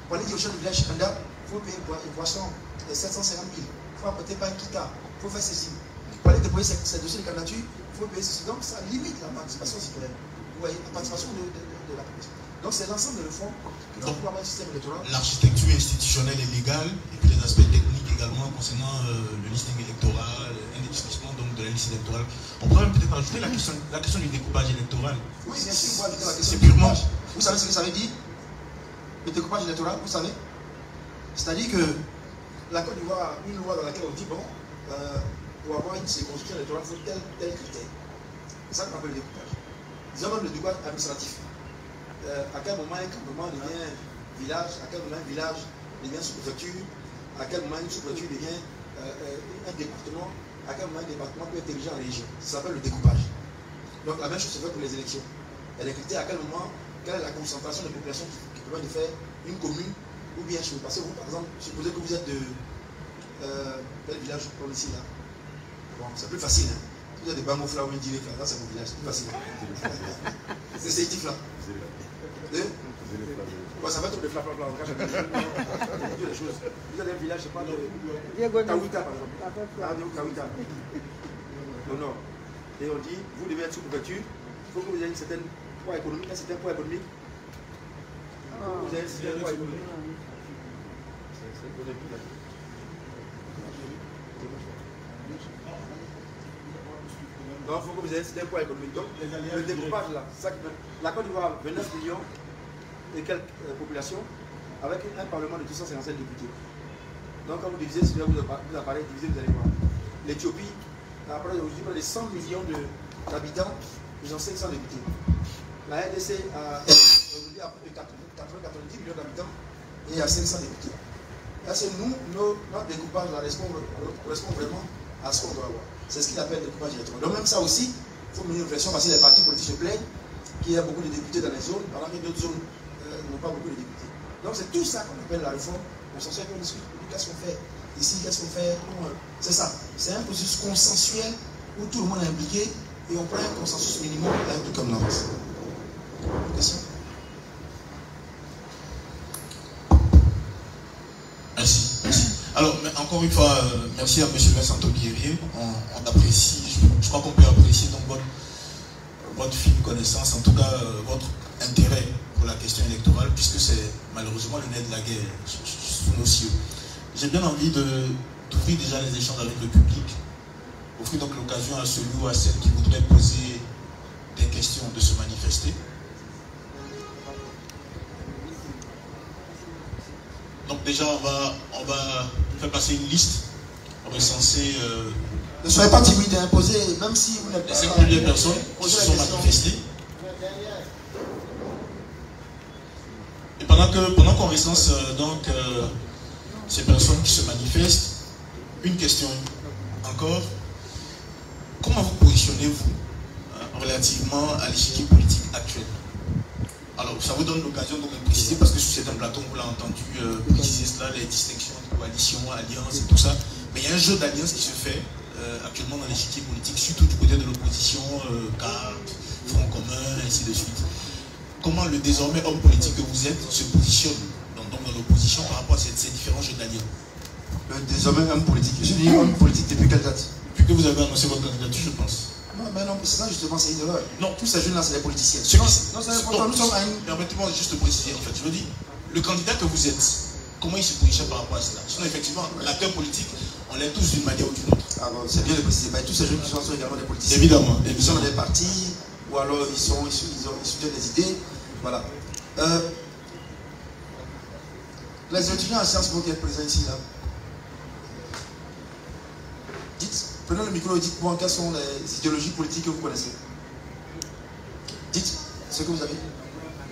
Pour aller dire au chef de village candidat, il faut payer une boisson de 750 000. Il faut apporter pas un kita. Il faut faire ceci. Pour aller déposer ces dossiers de candidature, il faut payer ceci. Donc ça limite la participation citoyenne. Vous voyez, la participation de la population. Donc c'est l'ensemble de réformes qui vont pouvoir avoir un système électoral. L'architecture institutionnelle et légale, et puis les aspects techniques également concernant le listing électoral, l'indispensable donc de la liste électorale. On pourrait peut-être ajouter la question du découpage électoral. Oui, bien sûr, on va ajouter la question c'est du purement. découpage. Vous savez ce que ça veut dire? Le découpage électoral, vous savez? C'est-à-dire que la Côte d'Ivoire a une loi dans laquelle on dit, bon, pour avoir une circonscription électorale, il faut tel critère. C'est ça qu'on appelle le découpage. Disons même le découpage administratif. À quel moment un campement devient village, à quel moment un village devient sous-préfecture, à quel moment une sous-préfecture devient un département, à quel moment un département peut être dirigé en région. Ça s'appelle le découpage. Donc la même chose se fait pour les élections. Il y a des critères à quel moment, quelle est la concentration de population qui permet de faire une commune ou bien je peux passer vous, par exemple, supposez que vous êtes de quel village je prends ici là. Bon, c'est plus facile. Hein. Si vous êtes de Bangofla ou Indilek, là, c'est mon village, c'est plus facile. C'est Sétif là. Bon, ça va être de flap flap là. Vous êtes un village, je sais pas, de Kawita par exemple. Kawita. Non, non. Et on dit, vous devez être sous couverture, il faut que vous ayez un certain poids économique, un certain poids économique. Vous avez un certain poids économique. Donc, il faut que vous ayez un certain poids économique. Donc, le découpage là, la Côte d'Ivoire a 29 millions et quelques populations, avec un parlement de 257 députés. Donc, quand vous divisez, si vous apparaît, divisez, vous allez voir. L'Éthiopie, après aujourd'hui, près de 100 millions d'habitants, ils ont 500 députés. La RDC a aujourd'hui à plus de 90 millions d'habitants et il y a 500 députés. Là, c'est nous, notre découpage correspond vraiment à ce qu'on doit avoir. C'est ce qu'il appelle le découpage électoral. Donc, même ça aussi, il faut mener une réflexion parce que les partis politiques se plaignent qu'il y a beaucoup de députés dans les zones, pendant que d'autres zones n'ont pas beaucoup de députés. Donc, c'est tout ça qu'on appelle la réforme. On s'en sert qu'on discute. Qu'est-ce qu'on fait ici, qu'est-ce qu'on fait? C'est ça. C'est un processus consensuel où tout le monde est impliqué et on prend un consensus minimum et un truc comme l'avance. Question? Merci, merci. Alors, encore une fois, merci à M. Vincent Guerrier. On apprécie, je crois qu'on peut apprécier donc votre fine connaissance, en tout cas votre intérêt pour la question électorale, puisque c'est malheureusement le nez de la guerre sous nos cieux. J'ai bien envie d'ouvrir déjà les échanges avec le public, offrir donc l'occasion à celui ou à celle qui voudrait poser des questions de se manifester. Donc déjà, on va faire passer une liste, recenser... Ne soyez pas timide à imposer, même si vous n'êtes pas... les premières personnes qui se sont manifestées. Et pendant qu'on recense donc ces personnes qui se manifestent, une question encore. Comment vous positionnez-vous relativement à l'échiquier politique actuel? Alors, ça vous donne l'occasion de préciser, parce que sur certains plateaux, on l'a entendu préciser cela, les distinctions entre coalition, alliance et tout ça. Mais il y a un jeu d'alliance qui se fait actuellement dans l'échiquier politique, surtout du côté de l'opposition, CART, Front commun, ainsi de suite. Comment le désormais homme politique que vous êtes se positionne dans l'opposition par rapport à ces différents jeux d'alliance? Le désormais homme politique. Je dis homme politique depuis quelle date? Depuis que vous avez annoncé votre candidature, je pense. Non, mais non, c'est ça justement, c'est une erreur. Non. Tous ces jeunes-là, c'est des politiciens. Non, c'est important. Nous sommes à une... Permettez-moi juste de préciser, en fait. Je veux dire, le candidat que vous êtes, comment il se positionne par rapport à cela? Sinon, effectivement, l'acteur politique, on l'est tous d'une manière ou d'une autre. Ah bon, c'est bien de préciser. Tous ces jeunes qui sont également des politiciens. Évidemment. Ils sont dans des partis, ou alors ils soutiennent des idées. Voilà. Les étudiants en Sciences Po qui sont présents ici, là. Dites, prenez le micro et dites-moi quelles sont les idéologies politiques que vous connaissez. Dites ce que vous avez.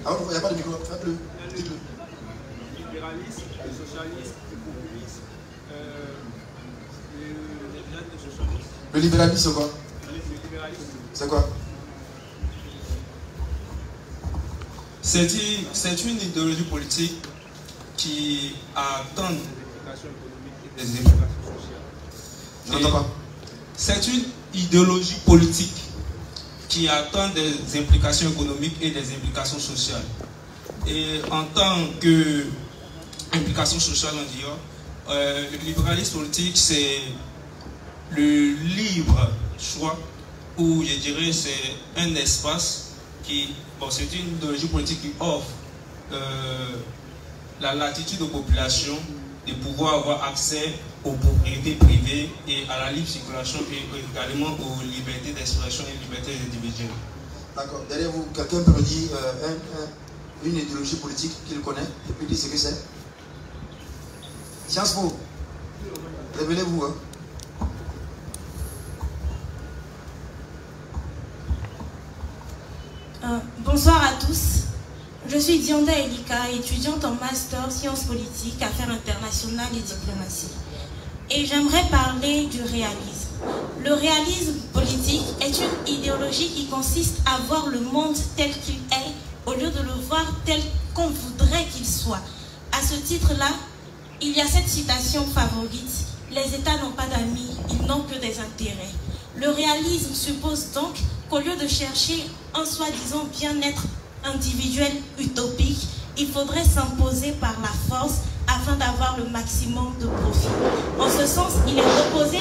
Ah, il n'y a pas de micro, faites-le. Dites-le. Le libéralisme, le socialisme, le populisme, le socialisme. Le libéralisme, c'est quoi? Le libéralisme. C'est quoi? C'est une idéologie politique qui attend des implications économiques et des implications sociales. Je n'entends pas. C'est une idéologie politique qui attend des implications économiques et des implications sociales. Et en tant qu'implication sociale, on dirait, le libéralisme politique, c'est le libre choix, ou je dirais c'est un espace c'est une idéologie politique qui offre la latitude aux populations de pouvoir avoir accès aux propriétés privées et à la libre circulation et également aux libertés d'expression et libertés individuelles. D'accord. Derrière vous, quelqu'un peut me dire une idéologie politique qu'il connaît et puis dire ce que c'est? Sciences Po. Révélez-vous. Bonsoir à tous. Je suis Dionda Elika, étudiante en master sciences politiques, affaires internationales et diplomatie. Et j'aimerais parler du réalisme. Le réalisme politique est une idéologie qui consiste à voir le monde tel qu'il est au lieu de le voir tel qu'on voudrait qu'il soit. À ce titre-là, il y a cette citation favorite: les États n'ont pas d'amis, ils n'ont que des intérêts. Le réalisme suppose donc qu'au lieu de chercher un soi-disant bien-être individuel utopique, il faudrait s'imposer par la force afin d'avoir le maximum de profit. En ce sens, il est opposé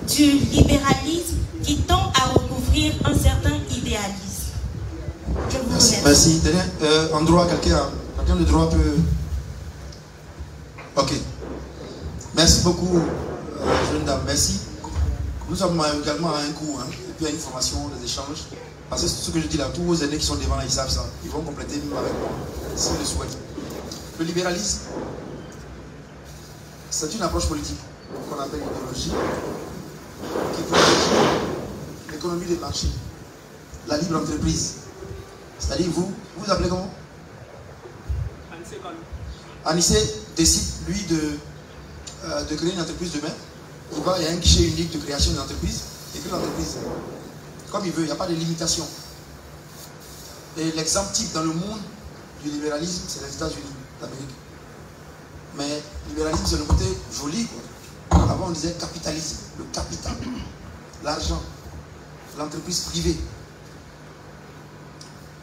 du libéralisme qui tend à recouvrir un certain idéalisme. Je vous remercie. Merci. En droit, quelqu'un de droit peut... Ok. Merci beaucoup, jeune dame. Merci. Nous sommes également à un cours, et puis à une formation, des échanges. Parce que ce que je dis là, tous vos aînés qui sont devant là, ils savent ça. Ils vont compléter même avec moi, s'ils le souhaitent. Le libéralisme, c'est une approche politique qu'on appelle l'idéologie, qui privilégie l'économie de marché, la libre entreprise. C'est-à-dire, vous appelez comment? Anissé décide, lui, de créer une entreprise demain. Il y a un guichet unique de création d'une entreprise, et puis l'entreprise, comme il veut, il n'y a pas de limitation. Et l'exemple type dans le monde du libéralisme, c'est les États-Unis d'Amérique. Mais libéralisme, c'est le côté joli, quoi. Avant, on disait capitalisme, le capital, l'argent, l'entreprise privée.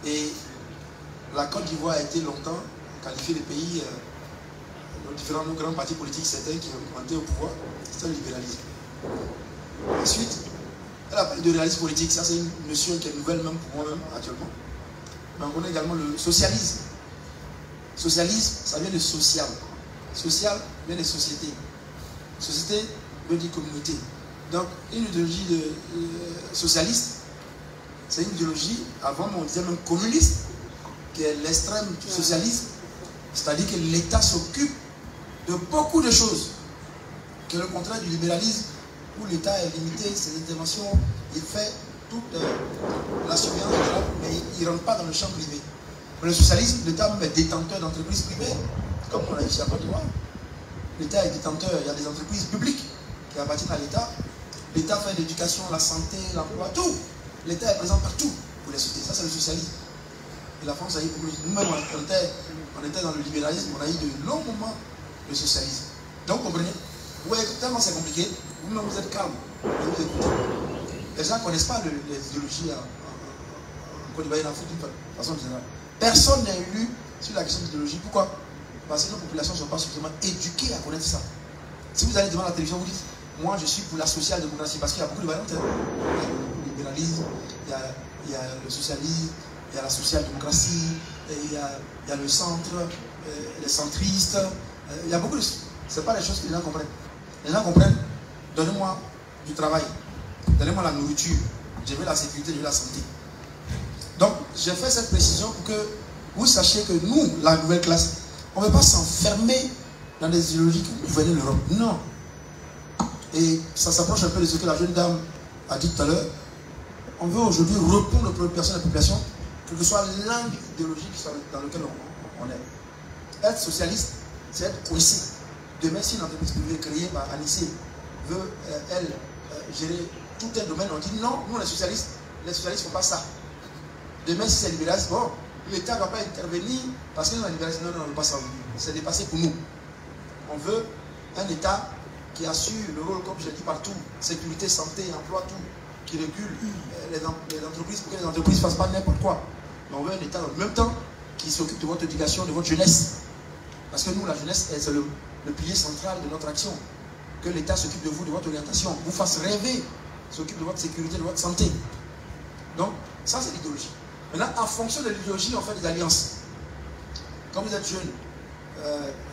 Et la Côte d'Ivoire a été longtemps qualifiée de pays, nos grands partis politiques, certains qui ont augmenté au pouvoir, c'est le libéralisme. Ensuite, elle a parlé de réalisme politique, ça c'est une notion qui est nouvelle même pour moi-même actuellement. Mais on connaît également le socialisme. Socialisme, ça vient de social. Social vient de société. Société veut dire communauté. Donc, une idéologie socialiste, c'est une idéologie, avant on disait même communiste, qui est l'extrême du socialisme. C'est-à-dire que l'État s'occupe de beaucoup de choses, qui est le contraire du libéralisme, où l'État est limité, ses interventions, il fait toute la surveillance, mais il ne rentre pas dans le champ privé. Mais le socialisme, l'État même est détenteur d'entreprises privées, comme on l'a dit à Côte d'Ivoire. L'État est détenteur, il y a des entreprises publiques qui appartiennent à l'État. L'État fait l'éducation, la santé, l'emploi, tout. L'État est présent partout pour les sociétés. Ça, c'est le socialisme. Et la France a eu beaucoup. Nous-mêmes, on était dans le libéralisme, on a eu de longs moments de socialisme. Donc, vous comprenez? Ouais, tellement c'est compliqué, vous-même vous êtes calme, vous écoutez. Les gens ne connaissent pas les idéologies en Côte d'Ivoire et en Afrique d'une façon générale. Personne n'est élu sur la question de l'idéologie. Pourquoi? Parce que nos populations ne sont pas suffisamment éduquées à connaître ça. Si vous allez devant la télévision, vous dites, moi je suis pour la social-démocratie, parce qu'il y a beaucoup de variantes. Il y a le libéralisme, il y a le socialisme, il y a la social-démocratie, il y a le centre, les centristes, il y a beaucoup de... Ce n'est pas les choses que les gens comprennent. Les gens comprennent, donnez-moi du travail, donnez-moi la nourriture, je veux la sécurité, je veux la santé. Donc, j'ai fait cette précision pour que vous sachiez que nous, la nouvelle classe, on ne veut pas s'enfermer dans des idéologies qui gouvernaient l'Europe. Non. Et ça s'approche un peu de ce que la jeune dame a dit tout à l'heure. On veut aujourd'hui répondre aux préoccupations de la population, quel que soit l'angle idéologique dans lequel on est. Être socialiste, c'est être coincé. Demain, si une entreprise privée créée par Anissé veut, elle, gérer tout un domaine, on dit non, nous les socialistes ne font pas ça. Demain, si c'est libéralisme, bon, l'État ne va pas intervenir parce que nous, la libéralisme, non, on ne veut pas ça. C'est dépassé pour nous. On veut un État qui assure le rôle, comme je l'ai dit partout, sécurité, santé, emploi, tout, qui régule les entreprises pour que les entreprises ne fassent pas n'importe quoi. Mais on veut un État, en même temps, qui s'occupe de votre éducation, de votre jeunesse. Parce que nous, la jeunesse, c'est le pilier central de notre action. Que l'État s'occupe de vous, de votre orientation, vous fasse rêver, s'occupe de votre sécurité, de votre santé. Donc, ça c'est l'idéologie. Maintenant, en fonction de l'idéologie, on fait des alliances. Quand vous êtes jeune,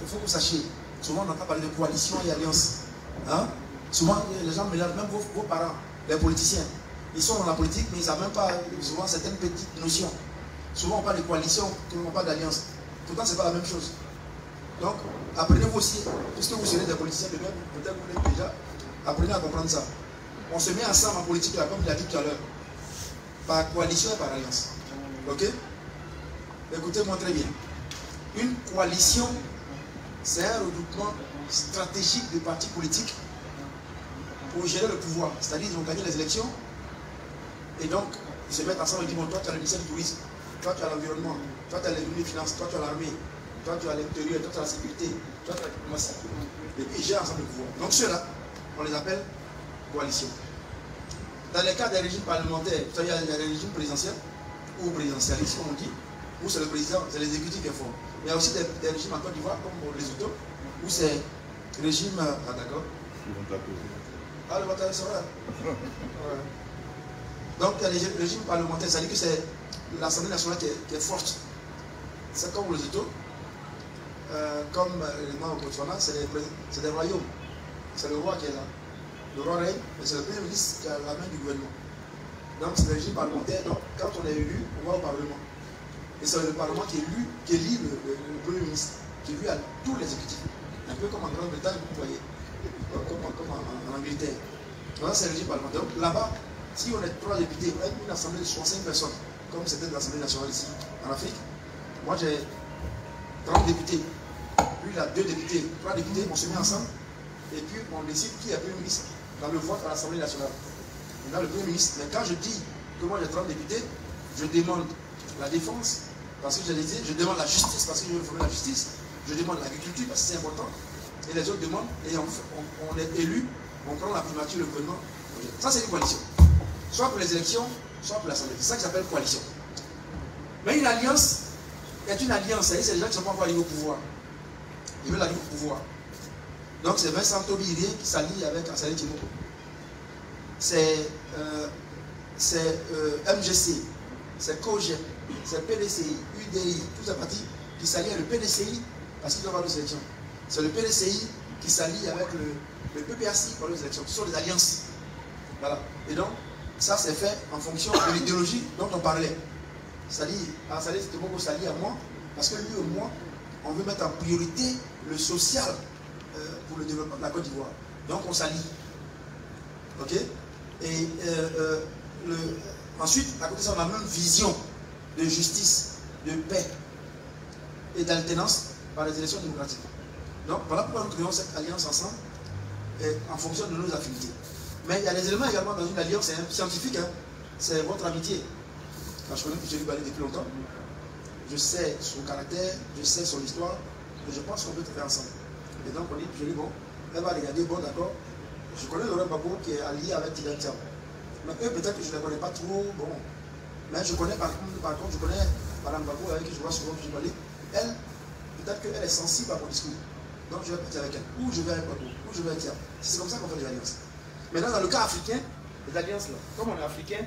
il faut que vous sachiez, souvent on entend parler de coalition et alliance. Hein? Souvent, les gens mélangent, même vos parents, les politiciens. Ils sont dans la politique, mais ils n'ont même pas souvent certaines petites notions. Souvent, on parle de coalition, on parle d'alliance. Pourtant, ce n'est pas la même chose. Donc, apprenez-vous aussi, puisque vous serez des politiciens de même, peut-être vous l'êtes déjà, apprenez à comprendre ça. On se met ensemble en politique, là, comme il a dit tout à l'heure, par coalition et par alliance. Ok? Écoutez-moi très bien. Une coalition, c'est un regroupement stratégique de partis politiques pour gérer le pouvoir. C'est-à-dire qu'ils ont gagné les élections et donc ils se mettent ensemble et disent bon, toi tu as le ministère du tourisme, toi tu as l'environnement, toi tu as l'économie des finances, toi tu as l'armée, toi tu as l'intérieur, toi tu as la sécurité, toi tu as la diplomatie. Et puis ils gèrent ensemble le pouvoir. Donc ceux-là, on les appelle coalitions. Dans les cas des régimes parlementaires, il y a des régimes présidentiels ou présidentialistes, comme on dit, où c'est le président, c'est l'exécutif qui est fort. Il y a aussi des régimes en Côte d'Ivoire, comme les autos, où c'est régime. Ah, d'accord. Ah, le bataille, c'est vrai. Ouais. Donc, il y a les régimes parlementaires, c'est-à-dire que c'est l'Assemblée nationale qui est forte. C'est comme les autos, comme les membres au Botswana, c'est des royaumes. C'est le roi qui est là. Le roi règne, mais c'est le premier ministre qui a la main du gouvernement. Donc, c'est le régime parlementaire. Donc, quand on est élu, on va au Parlement. Et c'est le Parlement qui élit le Premier ministre, qui élit à tous les exécutifs. Un peu comme en Grande-Bretagne, vous voyez, comme en Angleterre. Donc c'est le régime parlementaire. Donc là-bas, si on est 3 députés, une assemblée de 65 personnes, comme c'était l'Assemblée nationale ici, en Afrique, moi j'ai 30 députés, lui il a 2 députés, 3 députés, on se met ensemble, et puis on décide qui est Premier ministre dans le vote à l'Assemblée nationale. Maintenant le Premier ministre, mais quand je dis que moi j'ai 30 députés, je demande la défense, parce que je demande la justice, parce que je veux réformer la justice, je demande l'agriculture, parce que c'est important, et les autres demandent, et on est élu, on prend la primature, le gouvernement. Ça c'est une coalition. Soit pour les élections, soit pour l'Assemblée. C'est ça qui s'appelle coalition. Mais une alliance est une alliance, c'est les gens qui ne sont pas encore arrivés au pouvoir. Ils veulent arriver au pouvoir. Donc c'est Vincent Tobiré qui s'allie avec Ansari Timoko. C'est MGC, c'est COGEP, c'est PDCI, UDI, tous ces partis qui s'allient avec le PDCI parce qu'ils doivent avoir des élections. C'est le PDCI qui s'allie avec le PPACI pour les élections. Ce sont des alliances. Voilà. Et donc, ça c'est fait en fonction de l'idéologie dont on parlait. C'est-à-dire, Ansari Timoko s'allie à moi parce que lui et moi, on veut mettre en priorité le social pour le développement de la Côte d'Ivoire. Donc on s'allie. Ok? Et ensuite, à côté de ça, on a la même vision de justice, de paix et d'alternance par les élections démocratiques. Donc voilà pourquoi nous créons cette alliance ensemble en fonction de nos affinités. Mais il y a des éléments également dans une alliance scientifique, hein, c'est votre amitié. Quand je connais Picheli Balé depuis longtemps, je sais son caractère, je sais son histoire, et je pense qu'on peut travailler ensemble. Et donc on dit, Picheli, bon, elle va regarder, bon d'accord, je connais Laurent Gbagbo qui est allié avec Tidjane Thiam. Mais eux, peut-être que je ne les connais pas trop, bon. Mais je connais par contre, je connais Mme Gbagbo avec qui je vois souvent Picheli Balé. Elle, peut-être qu'elle est sensible à mon discours. Donc je vais partir avec elle. Ou je vais avec Gbagbo, ou je vais avec Thiam. C'est comme ça qu'on fait des alliances. Maintenant, dans le cas africain, les alliances là, comme on est africain,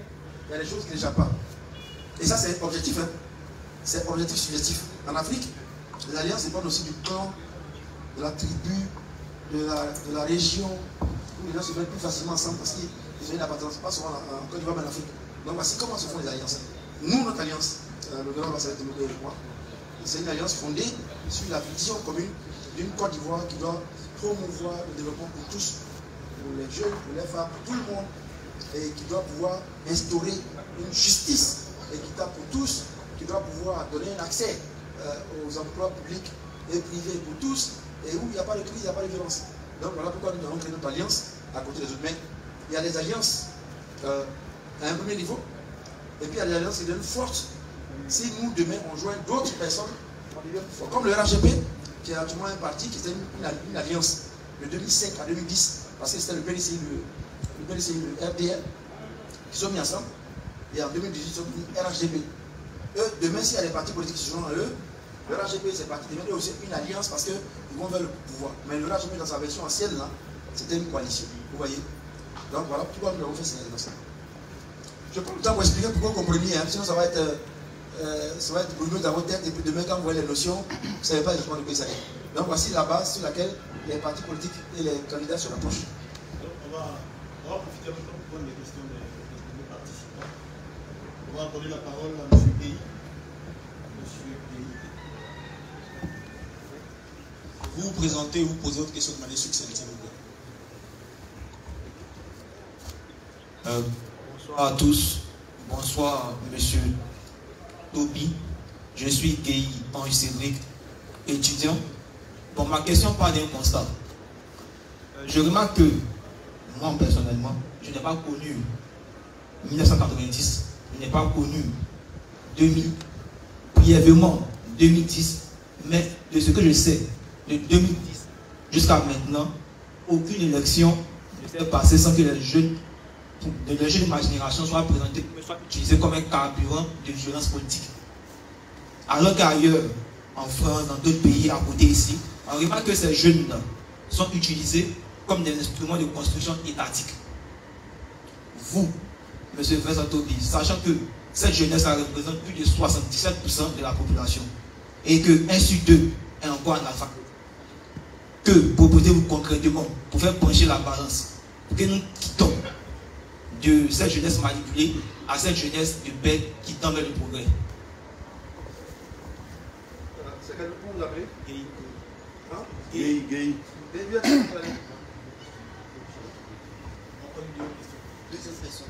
il y a des choses qui n'échappent pas. Et ça, c'est objectif, hein. C'est objectif subjectif. En Afrique, les alliances dépendent aussi du clan, de la tribu, de la région, où les gens se mettent plus facilement ensemble parce qu'ils ont une appartenance, pas seulement en Côte d'Ivoire, mais en Afrique. Donc voici comment se font les alliances. Nous, notre alliance, le grand va s'arrêter avec moi, c'est une alliance fondée sur la vision commune d'une Côte d'Ivoire qui doit promouvoir le développement pour tous, pour les jeunes, pour les femmes, pour tout le monde, et qui doit pouvoir instaurer une justice équitable pour tous, qui doit pouvoir donner un accès aux emplois publics et privés pour tous, et où il n'y a pas de crise, il n'y a pas de violence. Donc voilà pourquoi nous avons créé notre alliance à côté des autres. Mais il y a des alliances à un premier niveau, et puis il y a des alliances qui deviennent fortes. Si nous, demain, on joint d'autres personnes, on devient plus fort. Comme le RHGP, qui est actuellement un parti qui était une alliance de 2005 à 2010, parce que c'était le PDCI, le RDL, qui sont mis ensemble. Et en 2018, ils sont mis RHGP. Eux, demain, s'il y a des partis politiques qui se joignent à eux, le RHGP, c'est parti devient aussi une alliance parce qu'ils vont vers le pouvoir. Mais le RHGP, dans sa version ancienne, là, c'était une coalition. Vous voyez? Donc voilà pourquoi nous avons fait cette alliance. Je prends le temps pour expliquer pourquoi vous compreniez, hein, sinon ça va être ça va être brûlé dans votre tête, et puis demain, quand vous voyez les notions, vous ne savez pas exactement de quoi il s'agit. Donc voici la base sur laquelle les partis politiques et les candidats se rapprochent. On va profiter maintenant pour prendre les questions des participants. On va donner la parole à M. Gueye. Vous vous présentez, vous posez votre question de manière succincte, s'il vous plaît. Bonsoir à tous. Bonsoir, monsieur Toby. Je suis Gueye Henri Cédric, étudiant. Bon, ma question part d'un constat. Je remarque que, moi personnellement, je n'ai pas connu 1990, je n'ai pas connu 2000, brièvement 2010, mais de ce que je sais, de 2010 jusqu'à maintenant, aucune élection ne s'est passée sans que les jeunes de ma génération soient présentés, soient utilisés comme un carburant de violence politique. Alors qu'ailleurs, en France, dans d'autres pays à côté ici, on remarque que ces jeunes-là sont utilisés comme des instruments de construction étatique. Vous, M. Vincent Toby, sachant que cette jeunesse représente plus de 77% de la population et que 1 sur 2 est encore en alpha, que proposez-vous concrètement pour faire pencher la balance, pour que nous quittons de cette jeunesse manipulée à cette jeunesse de bête qui tend vers le progrès? C'est quel point vous l'appelez? Gueye. Gueye. Deuxième question.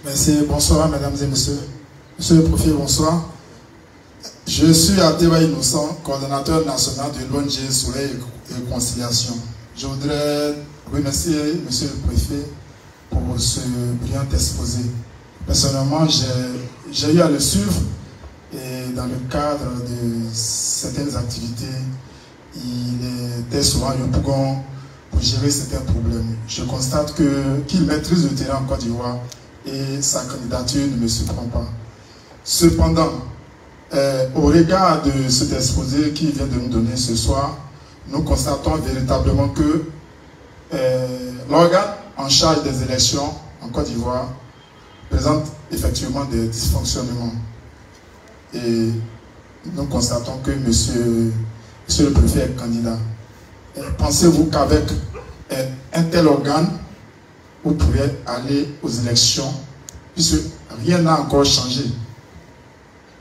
Merci, bonsoir mesdames et messieurs. Monsieur le préfet, bonsoir. Je suis Ateba Innocent, coordonnateur national de l'ONG Soleil et Conciliation. Je voudrais remercier monsieur le préfet pour ce brillant exposé. Personnellement, j'ai eu à le suivre et dans le cadre de certaines activités, il était souvent un bougon pour gérer certains problèmes. Je constate qu'il maîtrise le terrain en Côte d'Ivoire et sa candidature ne me surprend pas. Cependant, au regard de cet exposé qu'il vient de nous donner ce soir, nous constatons véritablement que l'organe en charge des élections en Côte d'Ivoire présente effectivement des dysfonctionnements. Et nous constatons que monsieur le préfet est candidat. Pensez-vous qu'avec un tel organe, vous pourriez aller aux élections, puisque rien n'a encore changé?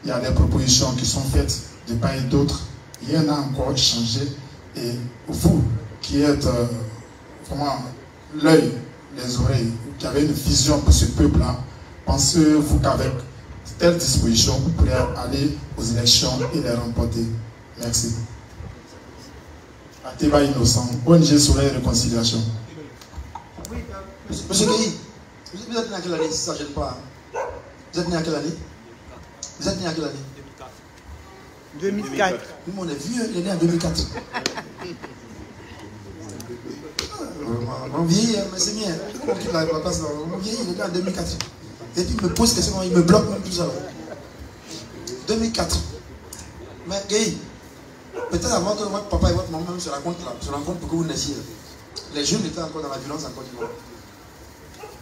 Il y a des propositions qui sont faites de part et d'autre, rien n'a encore changé. Et vous, qui êtes vraiment l'œil, les oreilles, qui avez une vision pour ce peuple-là, pensez-vous qu'avec telle disposition, vous pourriez aller aux élections et les remporter? Merci. Ateba Innocent, ONG Soleil et Réconciliation. Oui, monsieur Gueye, vous êtes né à quelle année? Ça ne gêne pas. Hein? Vous êtes né à quelle année? Vous êtes né à quelle année? 2004. Nous, on est vieux, il est né en 2004. On vieillit, mais c'est bien. On vieillit, il est né en 2004. Et puis il me pose des questions, il me bloque même tout ça. 2004. Mais Gueye, peut-être avant que votre papa et votre maman se rencontrent là, se rencontrent pour que vous naissiez. Les jeunes étaient encore dans la violence en Côte d'Ivoire.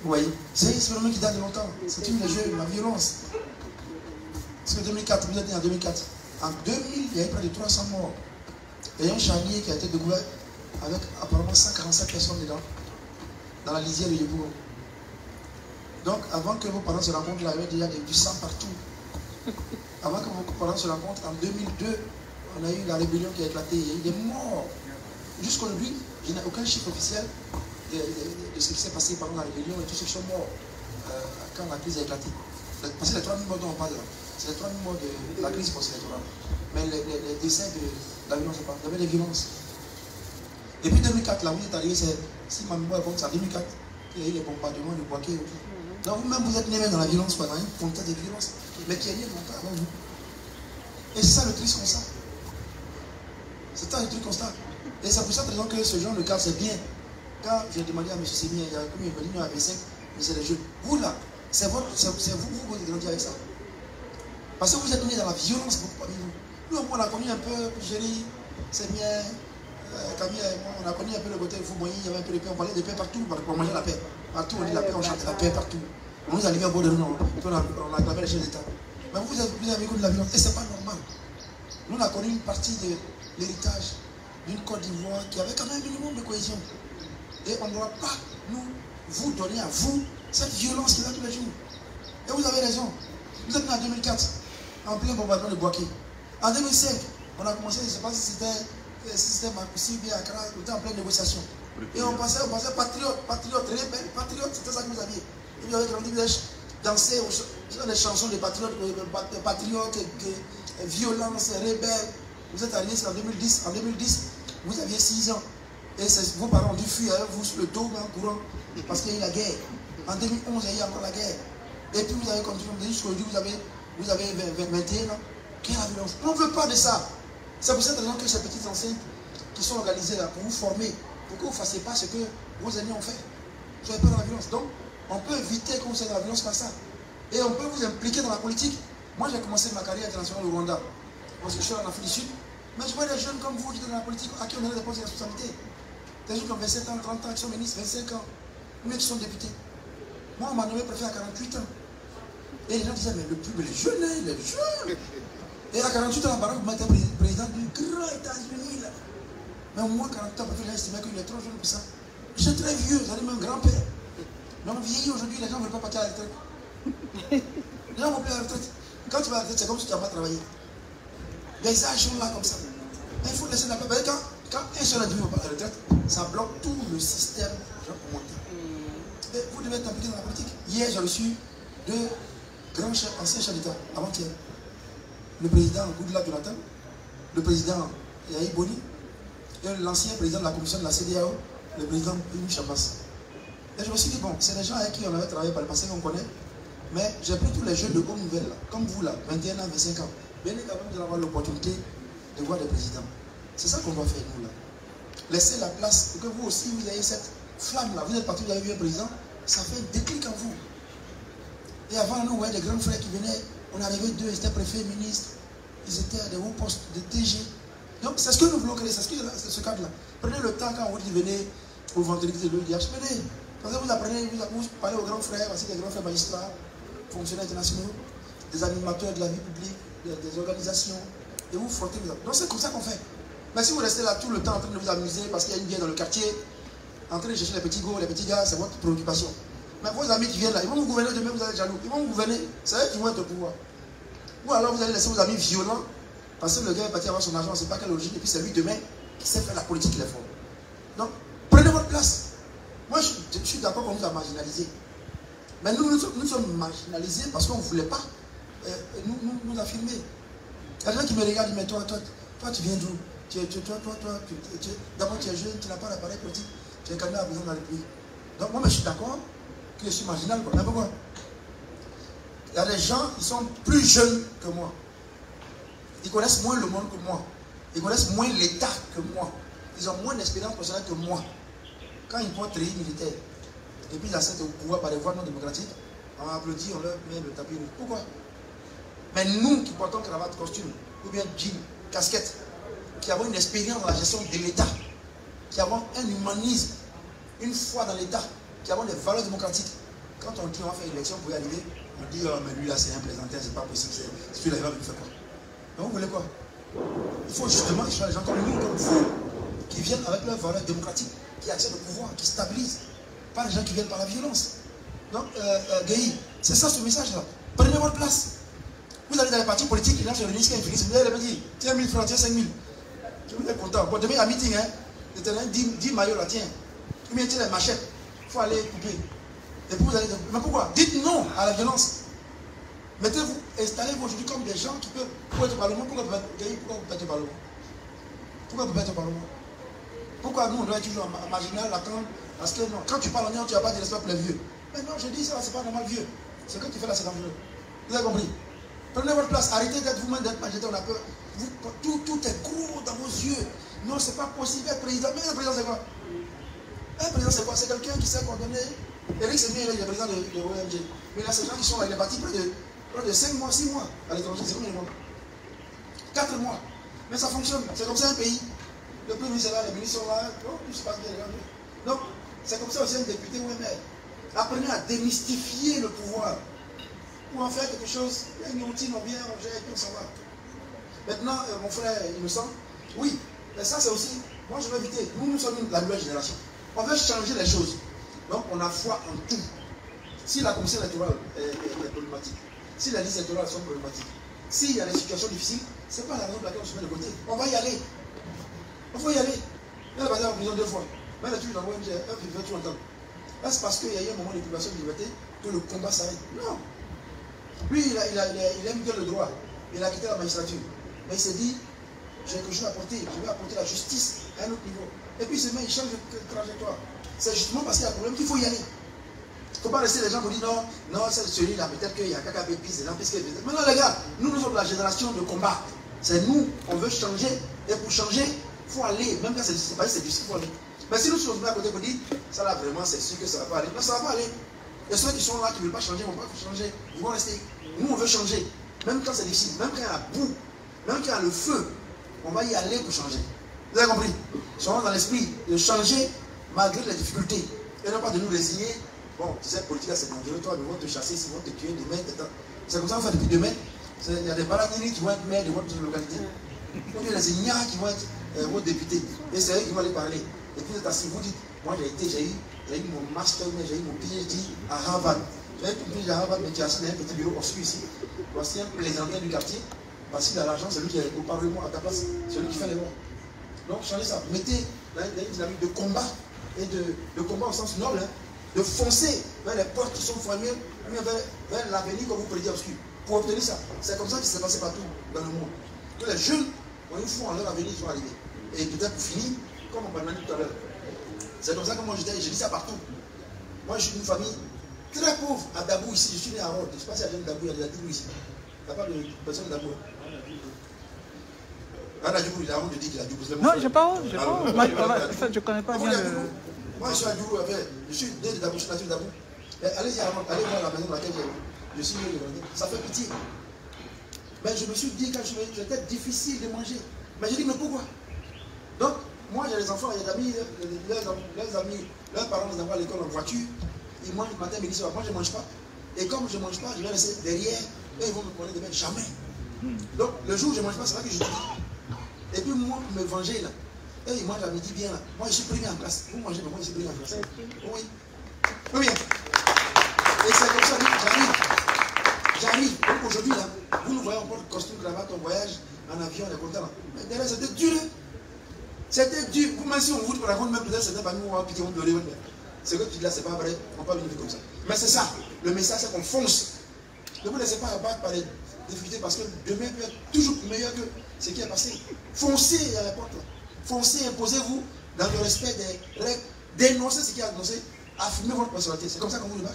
Vous voyez, c'est un phénomène qui date de longtemps. C'est une les jeunes, la violence. Parce que 2004, vous êtes né en 2004. En 2000, il y avait près de 300 morts. Il y a un charnier qui a été découvert avec apparemment 147 personnes dedans, dans la lisière de Yebourg. Donc, avant que vos parents se rencontrent, là, il y avait déjà du sang partout. Avant que vos parents se rencontrent, en 2002, on a eu la rébellion qui a éclaté. Il y a eu des morts. Jusqu'aujourd'hui, je n'ai aucun chiffre officiel de ce qui s'est passé pendant la rébellion et tous ceux qui sont morts quand la crise a éclaté. Parce que les 3000 morts dont on parle là, c'est les 3000 morts de la crise post-électorale. Mais les décès de la violence, il y avait des violences. Depuis 2004, là où il est arrivé, si ma mémoire est bonne, c'est en 2004 qu'il y a eu les bombardements de Boaké. Donc vous-même, vous êtes né dans la violence, dans un contexte de violence, mais qui est lié longtemps avant vous. Et c'est ça le triste constat. C'est ça le triste constat. Et c'est pour cette raison que ce genre de cas, c'est bien. Quand j'ai demandé à M. Sémien, il y a combien? Il m'a dit, il y avait 5 mais c'est les jeunes. Vous là, c'est vous qui grandissez avec ça. Parce que vous êtes nés dans la violence beaucoup parmi vous. Nous, on a connu un peu, Géry, c'est bien, Camille et moi, on a connu un peu le côté de Fouboyi, il y avait un peu de paix, on parlait de paix partout, on mangeait la paix. Partout, on dit la paix, on chantait la paix partout. On nous arrivait au bord de nous, on acclamait les chefs d'État. Mais vous avez connu la violence, et ce n'est pas normal. Nous, on a connu une partie de l'héritage d'une Côte d'Ivoire qui avait quand même un minimum de cohésion. Et on ne doit pas vous donner à vous cette violence qu'il y a tous les jours. Et vous avez raison. Vous êtes né en 2004, en plein bombardement de Bouaké. En 2005, on a commencé, je ne sais pas si c'était Makoussi ou bien Accra, on était en pleine négociation. Et on pensait patriote, rebelle, patriote, c'était ça que vous aviez. Et vous avez grandi, vous avez dansé sur des chansons de patriotes, violence, rebelle. Vous êtes arrivé en 2010. En 2010, vous aviez 6 ans. Et vos parents ont dû fuir avec vous sur le dos en courant. Parce qu'il y a eu la guerre. En 2011, il y a eu encore la guerre. Et puis vous avez continué jusqu'aujourd'hui, vous avez 21 ans. Quelle est la violence? On ne veut pas de ça. C'est pour cette raison que ces petites enceintes qui sont organisées là pour vous former, pour que vous ne fassiez pas ce que vos aînés ont fait. Vous n'avez pas dans la violence. Donc, on peut éviter que vous soyez dans la violence par ça. Et on peut vous impliquer dans la politique. Moi, j'ai commencé ma carrière internationale au Rwanda. Parce que je suis en Afrique du Sud. Mais je vois des jeunes comme vous qui sont dans la politique, à qui on donne des postes de responsabilité. Des jeunes qui ont 27 ans, 30 ans, qui sont ministres, 25 ans, mais qui sont députés. Moi, on m'a nommé préfet à 48 ans. Et les gens disaient, mais les jeunes. Et à 48 ans, Barack Obama était président du grand États-Unis. Mais moi, 40 ans, j'ai estimé qu'il est trop jeune pour ça. Je suis très vieux, j'allais même grand-père. Mais on vieillit aujourd'hui, les gens ne veulent pas partir à la retraite. Les gens vont plus à la retraite. Quand tu vas à la retraite, c'est comme si tu n'as pas travaillé. Les âges sont là comme ça. Mais il faut laisser la paix. Quand un seul individu va à la retraite, ça bloque tout le système pour monter. Et vous devez être impliqué dans la politique. Hier, j'ai reçu 2 grands chefs, anciens chefs d'État, avant-hier. Le président Goodluck Jonathan, le président Yahi Boni, et l'ancien président de la commission de la CEDEAO, le président Ibn Chabas. Et je me suis dit, bon, c'est des gens avec qui on avait travaillé par le passé, qu'on connaît, mais j'ai pris tous les jeunes de haute nouvelle, là, comme vous là, 21 ans, 25 ans. Bien évidemment, vous allez avoir l'opportunité de voir des présidents. C'est ça qu'on doit faire, nous, là. Laissez la place pour que vous aussi, vous ayez cette flamme-là. Vous êtes parti, vous avez vu un président, ça fait un déclic en vous. Et avant, nous, on voyait des grands frères qui venaient, on arrivait 2, ils étaient préfets, ministres, ils étaient à des hauts postes de TG. Donc, c'est ce que nous voulons créer, c'est ce cadre-là. Prenez le temps quand vous venez au vendredi de l'EDH, venez. Parce que vous apprenez, vous parlez aux grands frères, aussi des grands frères magistrats, fonctionnaires internationaux, des animateurs de la vie publique, des organisations, et vous frottez. Donc c'est comme ça qu'on fait. Mais si vous restez là tout le temps en train de vous amuser parce qu'il y a une bière dans le quartier, en train de chercher les petits gars, les petits gars, c'est votre préoccupation. Mais vos amis qui viennent là, ils vont vous gouverner demain, vous allez être jaloux. Ils vont vous gouverner, c'est eux qui vont être au pouvoir. Ou alors vous allez laisser vos amis violents, parce que le gars est parti avoir son argent, on ne sait pas quelle origine, et puis c'est lui demain qui sait faire la politique qu'il est fort. Donc, prenez votre place. Moi, je suis d'accord qu'on nous a marginalisés. Mais nous sommes marginalisés parce qu'on ne voulait pas nous affirmer. Il y a des gens qui me regardent et disent, mais toi tu viens d'où? D'abord tu es jeune, tu n'as pas l'appareil politique, tu es candidat à la présidence de la République. Donc moi je suis d'accord que je suis marginal. Mais pourquoi? Il y a des gens qui sont plus jeunes que moi. Ils connaissent moins le monde que moi. Ils connaissent moins l'État que moi. Ils ont moins d'expérience professionnelle que moi. Quand ils portent treillis militaire, et puis ils accèdent au pouvoir par des voies non démocratiques, on applaudit, on leur met le tapis rouge. Pourquoi? Mais nous qui portons cravate, costume, ou bien jean, casquette, qui avons une expérience dans la gestion de l'État, qui avons un humanisme, une foi dans l'État, qui avons des valeurs démocratiques, quand on dit on va faire une élection pour y arriver, on dit oh, mais lui là c'est un présenteur, c'est pas possible, c'est celui-là il va me faire quoi? Mais vous voulez quoi? Il faut justement qu'il y ait des gens comme nous, comme vous, qui viennent avec leurs valeurs démocratiques, qui accèdent au pouvoir, qui stabilisent, pas les gens qui viennent par la violence. Donc, Guéhi, c'est ça ce message-là. Prenez votre place. Vous allez dans les partis politiques, les gens se réunissent quand ils finissent, vous allez me dire, tiens 1000 francs, tiens 5000. Vous êtes content. Bon, demain, il y a un meeting, hein. C'est un 10 maillots là, tiens. Ou bien tiens les machettes, il faut aller couper. Et puis vous allez dire, mais pourquoi? Dites non à la violence. Mettez-vous, installez-vous aujourd'hui comme des gens qui peuvent être au Parlement. Pourquoi vous pètez au Parlement? Pourquoi vous pètez au Parlement? Pourquoi nous on doit être toujours marginal, attendre? Parce que non, quand tu parles en Nyon, tu n'as pas de respect pour les vieux. Mais non, je dis ça, c'est pas normal vieux. Ce que tu fais là, c'est dangereux. Vous avez compris? Prenez votre place, arrêtez d'être vous-même, d'être magité, on a peur. Tout est gros dans vos yeux. Non, c'est pas possible être président. Mais un président, c'est quoi? Un président, c'est quoi? C'est quelqu'un qui sait coordonner Eric Sémier, il est le président de l'ONG. Mais il y a ces gens qui sont là, il est parti près de 5 mois, 6 mois à l'étranger. C'est combien de mois? 4 mois. Mais ça fonctionne. C'est comme ça un pays. Le premier ministre est là, les ministres sont là. Non, tout se passe bien. Donc, c'est comme ça aussi un député ou un maire. Apprenez à démystifier le pouvoir. Pour en faire quelque chose, il y a une routine, on vient, on gère, et puis on s'en va. Maintenant, mon frère Innocent, oui, mais ça c'est aussi, moi je veux éviter, nous sommes la nouvelle génération. On veut changer les choses. Donc on a foi en tout. Si la commission électorale est problématique, si les listes électorales sont problématiques, s'il y a des situations difficiles, ce n'est pas la raison pour laquelle on se met de côté. On va y aller. On va y aller. Il y a passé en prison 2 fois. Mais là, tu l'as envoyé, il fait tout longtemps. Là, c'est parce qu'il y a eu un moment de privation de liberté que le combat s'arrête. Non. Lui, il aime bien le droit. Il a quitté la magistrature. Mais il s'est dit, j'ai quelque chose à apporter. Je vais apporter la justice à un autre niveau. Et puis il change de trajectoire. C'est justement parce qu'il y a un problème qu'il faut y aller. Il ne faut pas rester les gens qui disent non, non, c'est celui-là, peut-être qu'il y a quelqu'un qui pisse dedans, puisque. Maintenant les gars, nous sommes la génération de combat. C'est nous, on veut changer. Et pour changer, il faut aller. Même quand c'est pas c'est difficile, il faut aller. Mais si nous sommes à côté, vous dites, ça là vraiment, c'est sûr que ça ne va pas aller. Non, ça ne va pas aller. Et ceux qui sont là, qui ne veulent pas changer, ne vont pas changer. Ils vont rester. Nous, on veut changer. Même quand c'est difficile, même quand il y a la boue, même quand il y a le feu, on va y aller pour changer. Vous avez compris? Soyons dans l'esprit de changer malgré les difficultés. Et non pas de nous résigner. Bon, tu sais, politique, c'est dangereux. Toi, ils vont te chasser, ils vont te tuer demain. C'est comme ça qu'on fait depuis demain. Il y a des baladiniers qui vont être maires de votre localité. Il y a des ignares qui vont être vos députés. Et c'est eux qui vont aller parler. Et puis vous êtes assis, vous dites, moi j'ai eu mon master, j'ai eu mon PhD à Harvard. J'ai eu mon PhD à Harvard, mais tu as assis dans un petit bureau obscur ici. Voici un plaisantin du quartier. Parce qu'il a l'argent, c'est lui qui est au Parlement à ta place, c'est lui qui fait les lois. Donc changez ça. Mettez dans une dynamique de combat, et de combat au sens noble, hein, de foncer vers les portes qui sont fermées, vers l'avenir que vous prédisez obscur. Pour obtenir ça. C'est comme ça que ça s'est passé partout dans le monde. Que les jeunes ont une foi en leur avenir, ils sont arrivés. Et peut-être pour finir, comme on parlait tout à l'heure, c'est comme ça que moi je dis ça partout. Moi je suis d'une famille très pauvre à Dabou ici, je suis né à Rhodes. Je ne sais pas s'il y a des Dabou, il y a des Dabou ici. Il n'y a pas de personne Dabou. Il a honte de dire qu'il a Dabou. Non, je n'ai pas honte. Je ne connais pas bien le... Moi je suis à Dabou, je suis né de Dabou, je suis natif de Dabou. Allez-y à Rhodes, allez voir la maison dans laquelle je suis né. Ça fait pitié. Mais je me suis dit, quand c'était difficile de manger. Mais je dis, mais pourquoi? Donc, moi j'ai des enfants, il y a des amis, leurs parents les envoient à l'école en voiture, ils mangent matin, midi, soir. Moi je ne mange pas. Et comme je ne mange pas, je vais rester derrière, et ils vont me prendre demain. Jamais. Donc, le jour où je ne mange pas, c'est là que je dis. Et puis moi, pour me venger là, et ils mangent à midi bien là. Moi je suis premier en classe. Vous mangez, mais moi je suis premier en classe. Oui. Oui, bien. Et c'est comme ça que j'arrive. Donc aujourd'hui là, vous nous voyez en porte costume, cravate, on voyage en avion, on est content là. Mais derrière c'était dur. C'était dur. Vous, même si on vous raconte, même peut-être c'était pas nous, on va piquer, on va pleurer. Ce que tu dis là, c'est pas vrai. On ne peut pas vivre comme ça. Mais c'est ça. Le message, c'est qu'on fonce. Ne vous laissez pas abattre par les difficultés parce que demain peut être toujours meilleur que ce qui est passé. Foncez à la porte là. Foncez, imposez-vous dans le respect des règles. Dénoncez ce qui est annoncé. Affirmez votre personnalité. C'est comme ça qu'on vous le marque.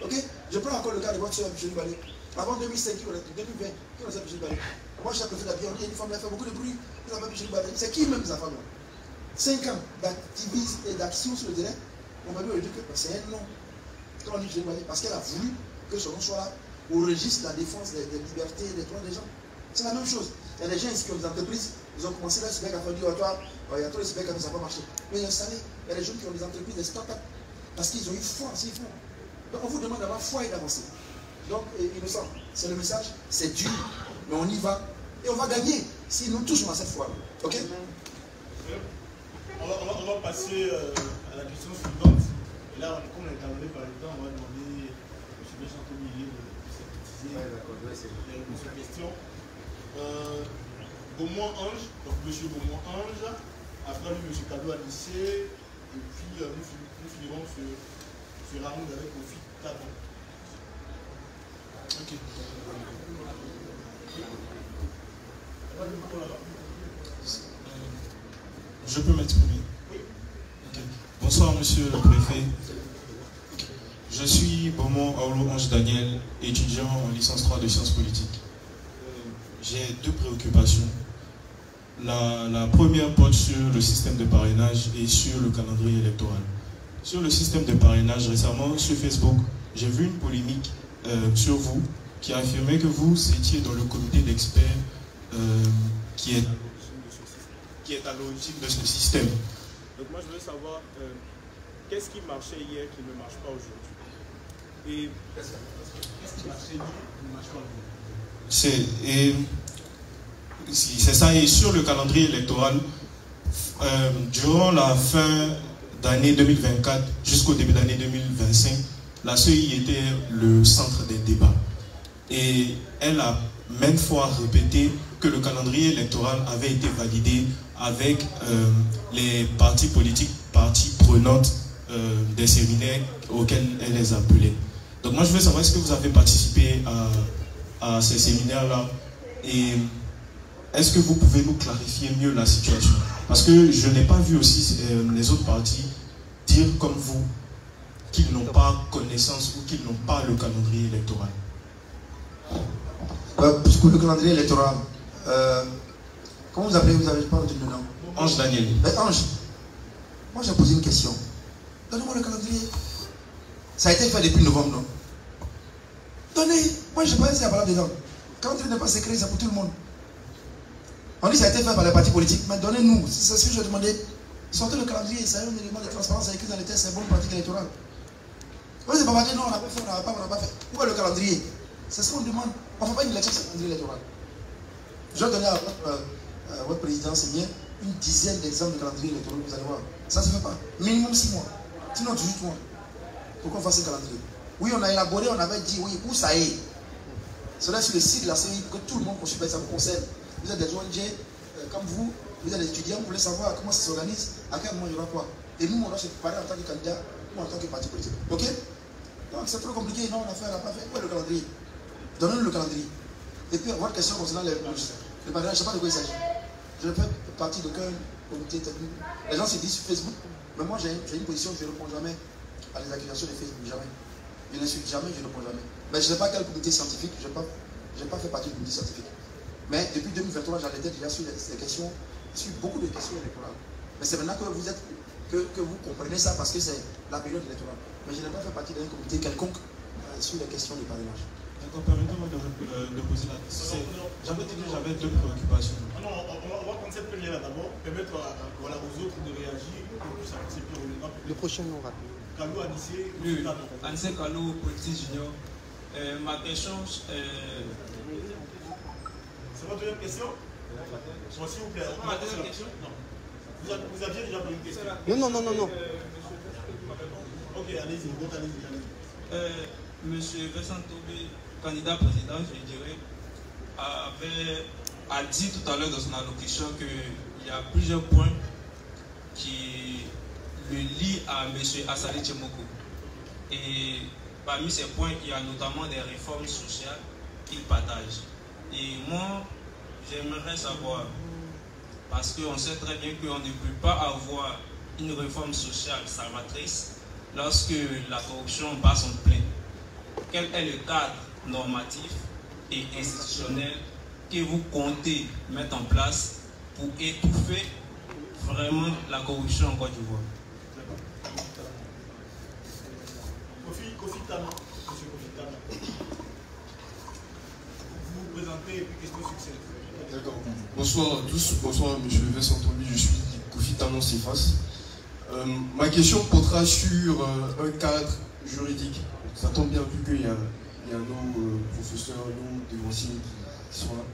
Ok? Je prends encore le cas de votre soeur Michel Balé. Avant 2005, 2020, qui nous a Michel Balé? Moi, j'ai préféré la vie. Il y a une femme qui a fait beaucoup de bruit. C'est qui même sa femme là? 5 ans d'activisme et d'action sur le terrain, on va lui dire que c'est un nom. Quand on dit Michel Balé, parce qu'elle a voulu que son nom soit là au registre de la défense des libertés et des droits des gens. C'est la même chose. Il y a des gens ici qui ont des entreprises, ils ont commencé là, ce mec a fait dire, toi, il y a trop de specs qui ça n'a pas marché. Mais il y a installé, il y a des gens qui ont des entreprises, des start-up, parce qu'ils ont eu foi, c'est fort. Donc on vous demande d'avoir foi et d'avancer. Donc, innocent, c'est le message, c'est dur, mais on y va. Et on va gagner si nous touchons à cette foi. Ok? On va passer à la question suivante. Et là, comme on est abordé par le temps, on va demander à M. Béchanteau Millier de synthétiser cette question. Beaumont Ange, donc M. Beaumont Ange, après lui, M. Kado Alissé, et puis nous finirons ce round avec Kofi Kado. Ok. Je peux m'exprimer. Okay. Bonsoir, monsieur le préfet. Je suis Beaumont Aolo Ange Daniel, étudiant en licence 3 de sciences politiques. J'ai 2 préoccupations. La première porte sur le système de parrainage et sur le calendrier électoral. sur le système de parrainage, récemment sur Facebook, j'ai vu une polémique sur vous qui affirmait que vous étiez dans le comité d'experts qui est à l'origine de ce système. Donc moi je veux savoir qu'est-ce qui marchait hier qui ne marche pas aujourd'hui. Et qu'est-ce qui marchait hier qui ne marche pas aujourd'hui? C'est ça, et sur le calendrier électoral, durant la fin d'année 2024 jusqu'au début d'année 2025, la CEI était le centre des débats. Et elle a maintes fois répété que le calendrier électoral avait été validé avec les partis politiques, parties prenantes des séminaires auxquels elle les appelait. Donc moi je veux savoir, est-ce que vous avez participé à ces séminaires-là et est-ce que vous pouvez nous clarifier mieux la situation? Parce que je n'ai pas vu aussi les autres partis dire comme vous qu'ils n'ont pas connaissance ou qu'ils n'ont pas le calendrier électoral. Pour le calendrier électoral, comment vous appelez? Vous n'avez pas retenu le nom? Ange Daniel. Mais Ange, moi j'ai posé une question. Donnez-moi le calendrier. Ça a été fait depuis novembre, non? Donnez. Moi je ne sais pas si il y a pas dedans. Le calendrier n'est pas secret, c'est pour tout le monde. On dit que ça a été fait par les partis politiques, mais donnez-nous. C'est ce que je demandais. Sortez le calendrier, ça a un élément de transparence écrit dans les textes, c'est bon pratique électorale. On ne s'est pas dit non, on n'a pas fait, on n'a pas fait. Où est le calendrier? C'est ce qu'on demande. On ne fait pas une élection sans calendrier électoral. Je vais donner à votre président, c'est bien, une dizaine d'exemples de calendrier électoral, vous allez voir. Ça ne se fait pas. Minimum 6 mois. Sinon 18 mois. Pour qu'on fasse un calendrier. Oui, on a élaboré, on avait dit, oui, où ça est. Cela est sur le site de la CEI pour que tout le monde consulte, ça vous concerne. Vous êtes des ONG, comme vous êtes des étudiants, vous voulez savoir comment ça s'organise, à quel moment il y aura quoi. Et nous, on doit se préparer en tant que candidat ou en tant que parti politique. Ok? Donc c'est trop compliqué, non, on a fait, on n'a pas fait. Où est le calendrier? Donnez-nous le calendrier. Et puis, votre question concernant les parrainages, je ne sais pas de quoi il s'agit. Je ne fais partie d'aucun comité technique. Les gens se disent sur Facebook, mais moi j'ai une position, je ne réponds jamais à les accusations de Facebook, jamais. Je n'insulte jamais, je ne réponds jamais. Mais je ne sais pas quel comité scientifique, je n'ai pas fait partie du comité scientifique. Mais depuis 2023, j'en étais déjà sur des questions, sur beaucoup de questions électorales. Mais c'est maintenant que vous comprenez ça parce que c'est la période électorale. Mais je n'ai pas fait partie d'un comité quelconque sur les questions du parrainage. D'accord, permettez-moi de poser la question. J'avais deux préoccupations. Non, on va prendre cette première d'abord, permettre aux autres de réagir pour que ça s'accepte. Le prochain nom rapide. Kalou Anissé. Anissé Kalou, politique junior. Ma question. C'est votre deuxième question? Bon, s'il vous plaît. Ma deuxième question? Non. Vous aviez déjà posé une question? Non. Ok, allez-y. Monsieur Vincent Toubé, candidat président, je dirais, a dit tout à l'heure dans son allocution qu'il y a plusieurs points qui le lient à monsieur Assali Tchemoko. Et parmi ces points, il y a notamment des réformes sociales qu'il partage. Et moi, j'aimerais savoir, parce qu'on sait très bien qu'on ne peut pas avoir une réforme sociale salvatrice lorsque la corruption bat son plein. Quel est le cadre normatif et institutionnel que vous comptez mettre en place pour étouffer vraiment la corruption en Côte d'Ivoire? Kofi Tana. Monsieur Kofi Tana. Vous vous présentez et puis question succès. D'accord. Bonsoir à tous. Bonsoir M. Vincent Toubé. Je suis Kofi Tana Cefas. Ma question portera sur un cadre juridique. Ça tombe bien vu qu'il y a nos professeurs, nos dévanciers qui sont là,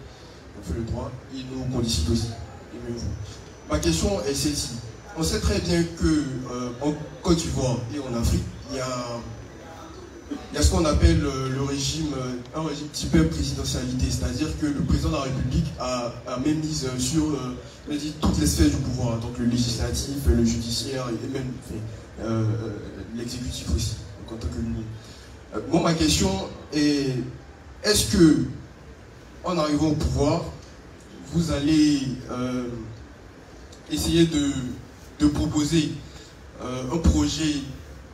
on fait le droit, et nos condisciples aussi, et même vous. Ma question est celle-ci. On sait très bien qu'en Côte d'Ivoire et en Afrique, il y a ce qu'on appelle un régime type présidentialité, c'est-à-dire que le président de la République a même mise sur toutes les sphères du pouvoir, donc le législatif, le judiciaire et même l'exécutif aussi, en tant que lui. Bon, ma question est, est-ce que, en arrivant au pouvoir, vous allez essayer de proposer un projet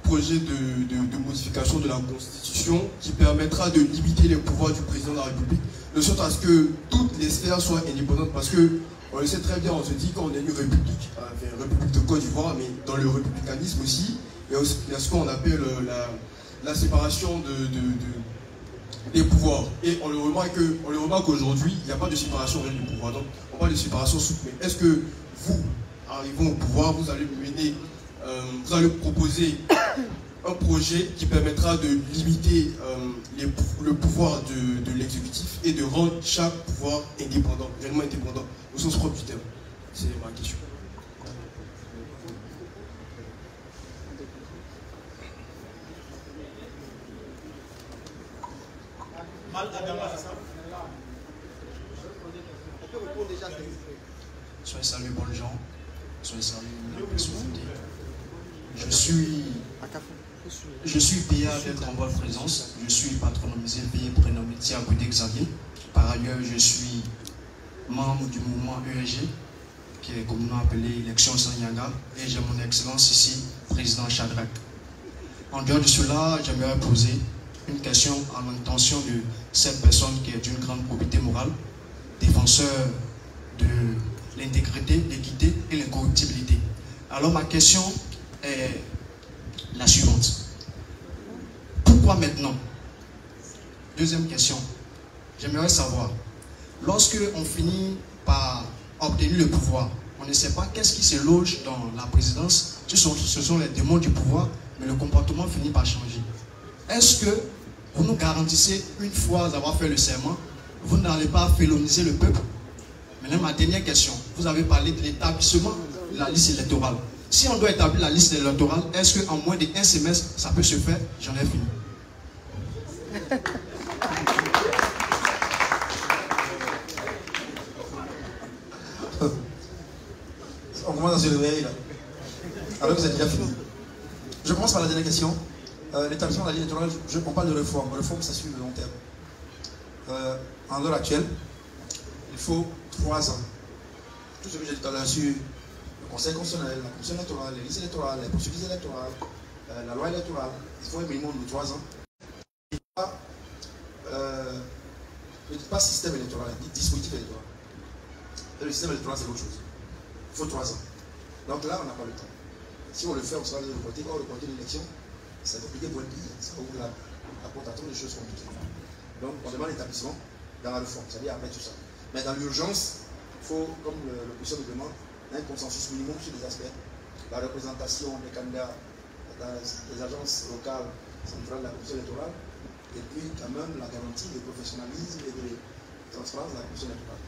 de modification de la Constitution qui permettra de limiter les pouvoirs du président de la République, de sorte à ce que toutes les sphères soient indépendantes, parce que on le sait très bien, on se dit qu'on est une république, une république de Côte d'Ivoire, mais dans le républicanisme aussi, il y a ce qu'on appelle la séparation des pouvoirs. Et on le remarque aujourd'hui, il n'y a pas de séparation réelle du pouvoir. Donc, on parle de séparation souple. Mais est-ce que vous, arrivant au pouvoir, vous allez mener, vous allez proposer un projet qui permettra de limiter le pouvoir de l'exécutif et de rendre chaque pouvoir indépendant, réellement indépendant, au sens propre du terme? C'est ma question. Soyez salués, bonnes gens. Soyez salués, je suis payé d'être en bonne présence. Je suis patronomisé, payé, prénommé Thiagoudé Xavier. Par ailleurs, je suis membre du mouvement ESG, qui est communément appelé Élection Sanyaga, et j'ai mon excellence ici, président Shadrach. En dehors de cela, j'aimerais poser une question à l'intention de cette personne qui est d'une grande probité morale, défenseur de l'intégrité, l'équité et l'incorruptibilité. Alors ma question est la suivante. Pourquoi maintenant? Deuxième question. J'aimerais savoir, lorsque on finit par obtenir le pouvoir, on ne sait pas qu'est-ce qui se loge dans la présidence. Ce sont les démons du pouvoir, mais le comportement finit par changer. Est-ce que vous nous garantissez, une fois avoir fait le serment, vous n'allez pas féloniser le peuple? Maintenant, ma dernière question. Vous avez parlé de l'établissement de la liste électorale. Si on doit établir la liste électorale, est-ce qu'en moins d'un semestre, ça peut se faire? J'en ai fini. On commence à se réveiller là. Alors que c'est déjà fini. Je commence par la dernière question. L'établissement de la liste électorale, on parle de réforme. Réforme, ça suit le long terme. En l'heure actuelle, il faut 3 ans. Tout ce que j'ai dit tout à l'heure sur le Conseil constitutionnel, la Commission électorale, les listes électorales, les procédures électorales, la loi électorale, il faut un minimum de 3 ans. Ne dites pas système électoral, dites dispositif électoral. Et le système électoral, c'est autre chose. Il faut 3 ans. Donc là, on n'a pas le temps. Si on le fait, on sera reporté. Or, reporter l'élection, c'est compliqué pour le pays. Ça ouvre la porte à trop de choses compliquées. Donc, on demande l'établissement dans la réforme, c'est-à-dire après tout ça. Mais dans l'urgence, il faut, comme le président le demande, un consensus minimum sur les aspects. La représentation des candidats dans les agences locales centrales de la commission électorale, et puis quand même la garantie de professionnalisme et de transparence de la commission électorale.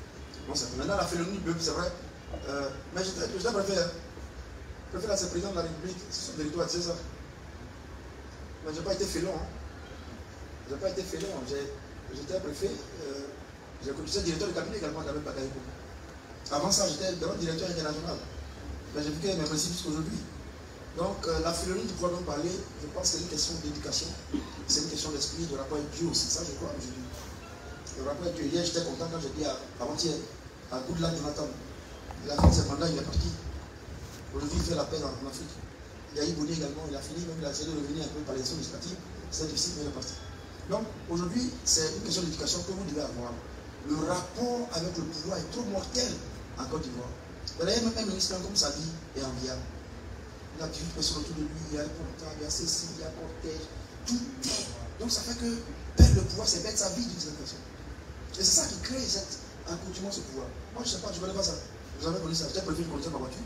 Bon, maintenant, la félonie, c'est vrai, mais je préfère là, c'est le président de la République, c'est son territoire, c'est ça. Mais je n'ai pas été félon. Hein. Je n'ai pas été félon. J'étais préfet. J'étais directeur de cabinet également de la même bataille. Avant ça, j'étais directeur international. Mais j'ai vu que mes principes jusqu'aujourd'hui. Donc, la félonie, tu pourras donc parler, je pense que c'est une question d'éducation, c'est une question d'esprit, de rapport avec Dieu aussi, ça je crois aujourd'hui. Le rapport avec Dieu, hier j'étais content quand j'ai dit avant-hier, à Goodland, Jonathan, il a fait ses mandats, il est parti. Aujourd'hui, il fait la paix en Afrique. Il y a Ibouni également, il a fini, même il a essayé de revenir un peu par les élections législatives, c'est difficile, mais il est parti. Donc, aujourd'hui, c'est une question d'éducation que vous devez avoir. Le rapport avec le pouvoir est trop mortel en Côte d'Ivoire. Vous avez même un ministre comme Sadi et Ambia. Il y a 18 personnes autour de lui, il y a le comptable, il y a Cécile, il y a Cortège, tout. Donc ça fait que perdre le pouvoir, c'est perdre sa vie d'une certaine façon. Et c'est ça qui crée cette accoutumance au pouvoir. Moi je ne sais pas, je ne connais pas ça. Vous avez connu ça. J'étais préfet, je connaissais ma voiture.